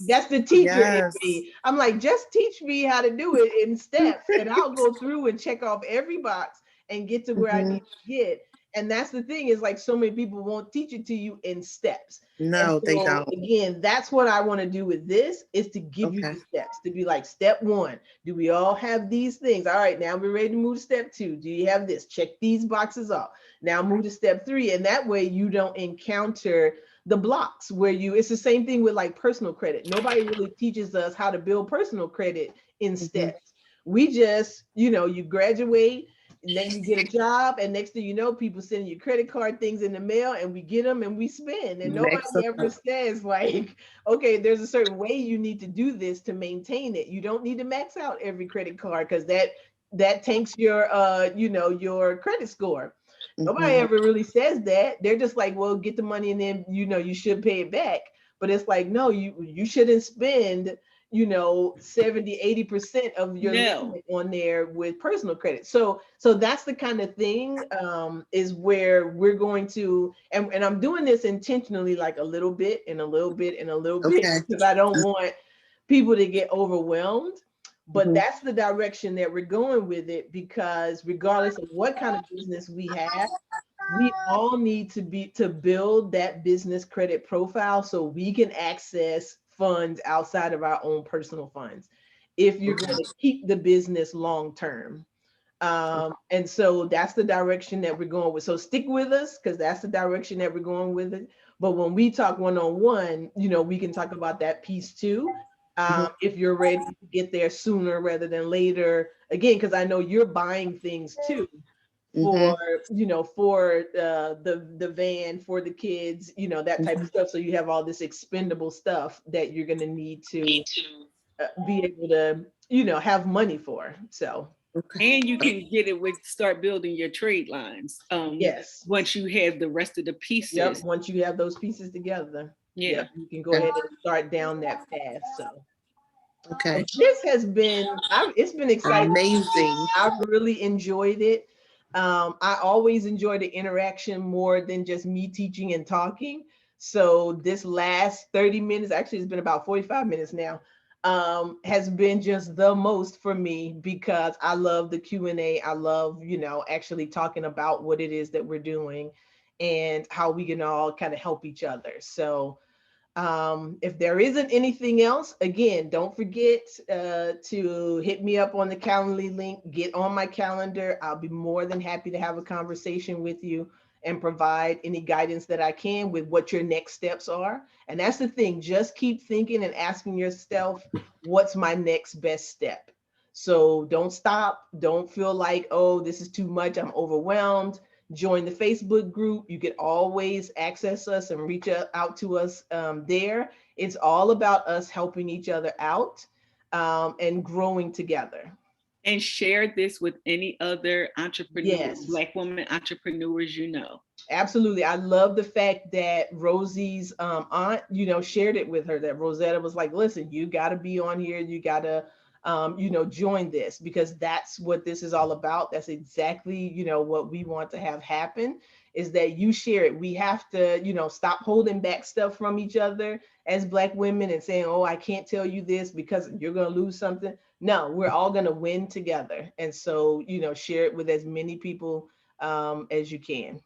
that's the teacher in me. I'm like, just teach me how to do it in steps, and I'll go through and check off every box and get to where I need to get. And that's the thing, is like so many people won't teach it to you in steps. No, they don't. Again, that's what I want to do with this, is to give you the steps, to be like, step 1, do we all have these things? All right, now we're ready to move to step 2. Do you have this? Check these boxes off. Now move to step 3. And that way you don't encounter the blocks where it's the same thing with like personal credit. Nobody really teaches us how to build personal credit in steps. We just, you graduate, and then you get a job, and next thing you know, people sending you credit card things in the mail, and we get them and we spend. And nobody ever says like, okay, there's a certain way you need to do this to maintain it. You don't need to max out every credit card, because that tanks your your credit score. Nobody ever really says that. They're just like, well, get the money and then you should pay it back. But it's like, no, you shouldn't spend 70-80% of your limit on there with personal credit. So that's the kind of thing is where we're going to, and I'm doing this intentionally, like a little bit and a little bit and a little bit, because I don't want people to get overwhelmed. But that's the direction that we're going with it, because regardless of what kind of business we have, we all need to build that business credit profile so we can access funds outside of our own personal funds if you're going to keep the business long term. And so that's the direction that we're going with. So stick with us, because that's the direction that we're going with it. But when we talk one-on-one, we can talk about that piece too. If you're ready to get there sooner rather than later, again, because I know you're buying things too for for the van, for the kids, that type of stuff. So you have all this expendable stuff that you're going to need to be able to have money for. So and you can get it start building your trade lines. Yes, once you have the rest of the pieces. Once you have those pieces together, you can go ahead and start down that path. So this has been it's been exciting, amazing. I've really enjoyed it. I always enjoy the interaction more than just me teaching and talking. So this last 30 minutes, actually it's been about 45 minutes now, has been just the most for me, because I love the Q&A. I love, actually talking about what it is that we're doing and how we can all kind of help each other. So if there isn't anything else, again, don't forget to hit me up on the Calendly link, get on my calendar. I'll be more than happy to have a conversation with you and provide any guidance that I can with what your next steps are. And that's the thing, just keep thinking and asking yourself, what's my next best step? So don't stop. Don't feel like, oh, this is too much, I'm overwhelmed. Join the Facebook group. You can always access us and reach out to us there. It's all about us helping each other out and growing together. And share this with any other entrepreneurs, Black women entrepreneurs, Absolutely. I love the fact that Rosie's aunt, shared it with her, that Rosetta was like, listen, you got to be on here. You got to join this, because that's what this is all about. That's exactly, what we want to have happen, is that you share it. We have to, stop holding back stuff from each other as Black women and saying, oh, I can't tell you this because you're going to lose something. No, we're all going to win together. And so, share it with as many people as you can.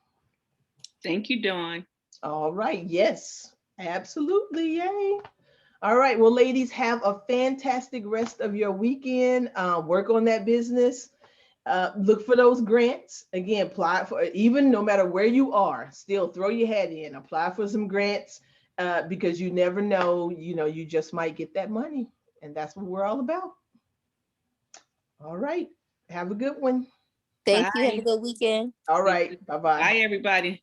Thank you, Dawn. All right. Yes, absolutely. Yay. All right. Well, ladies, have a fantastic rest of your weekend. Work on that business. Look for those grants. Again, apply for, even no matter where you are, still throw your head in, apply for some grants because you never know, you just might get that money. And that's what we're all about. All right. Have a good one. Thank you. Have a good weekend. All right. Bye-bye. Bye, everybody.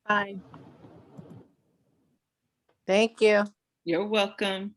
Bye. Thank you. You're welcome.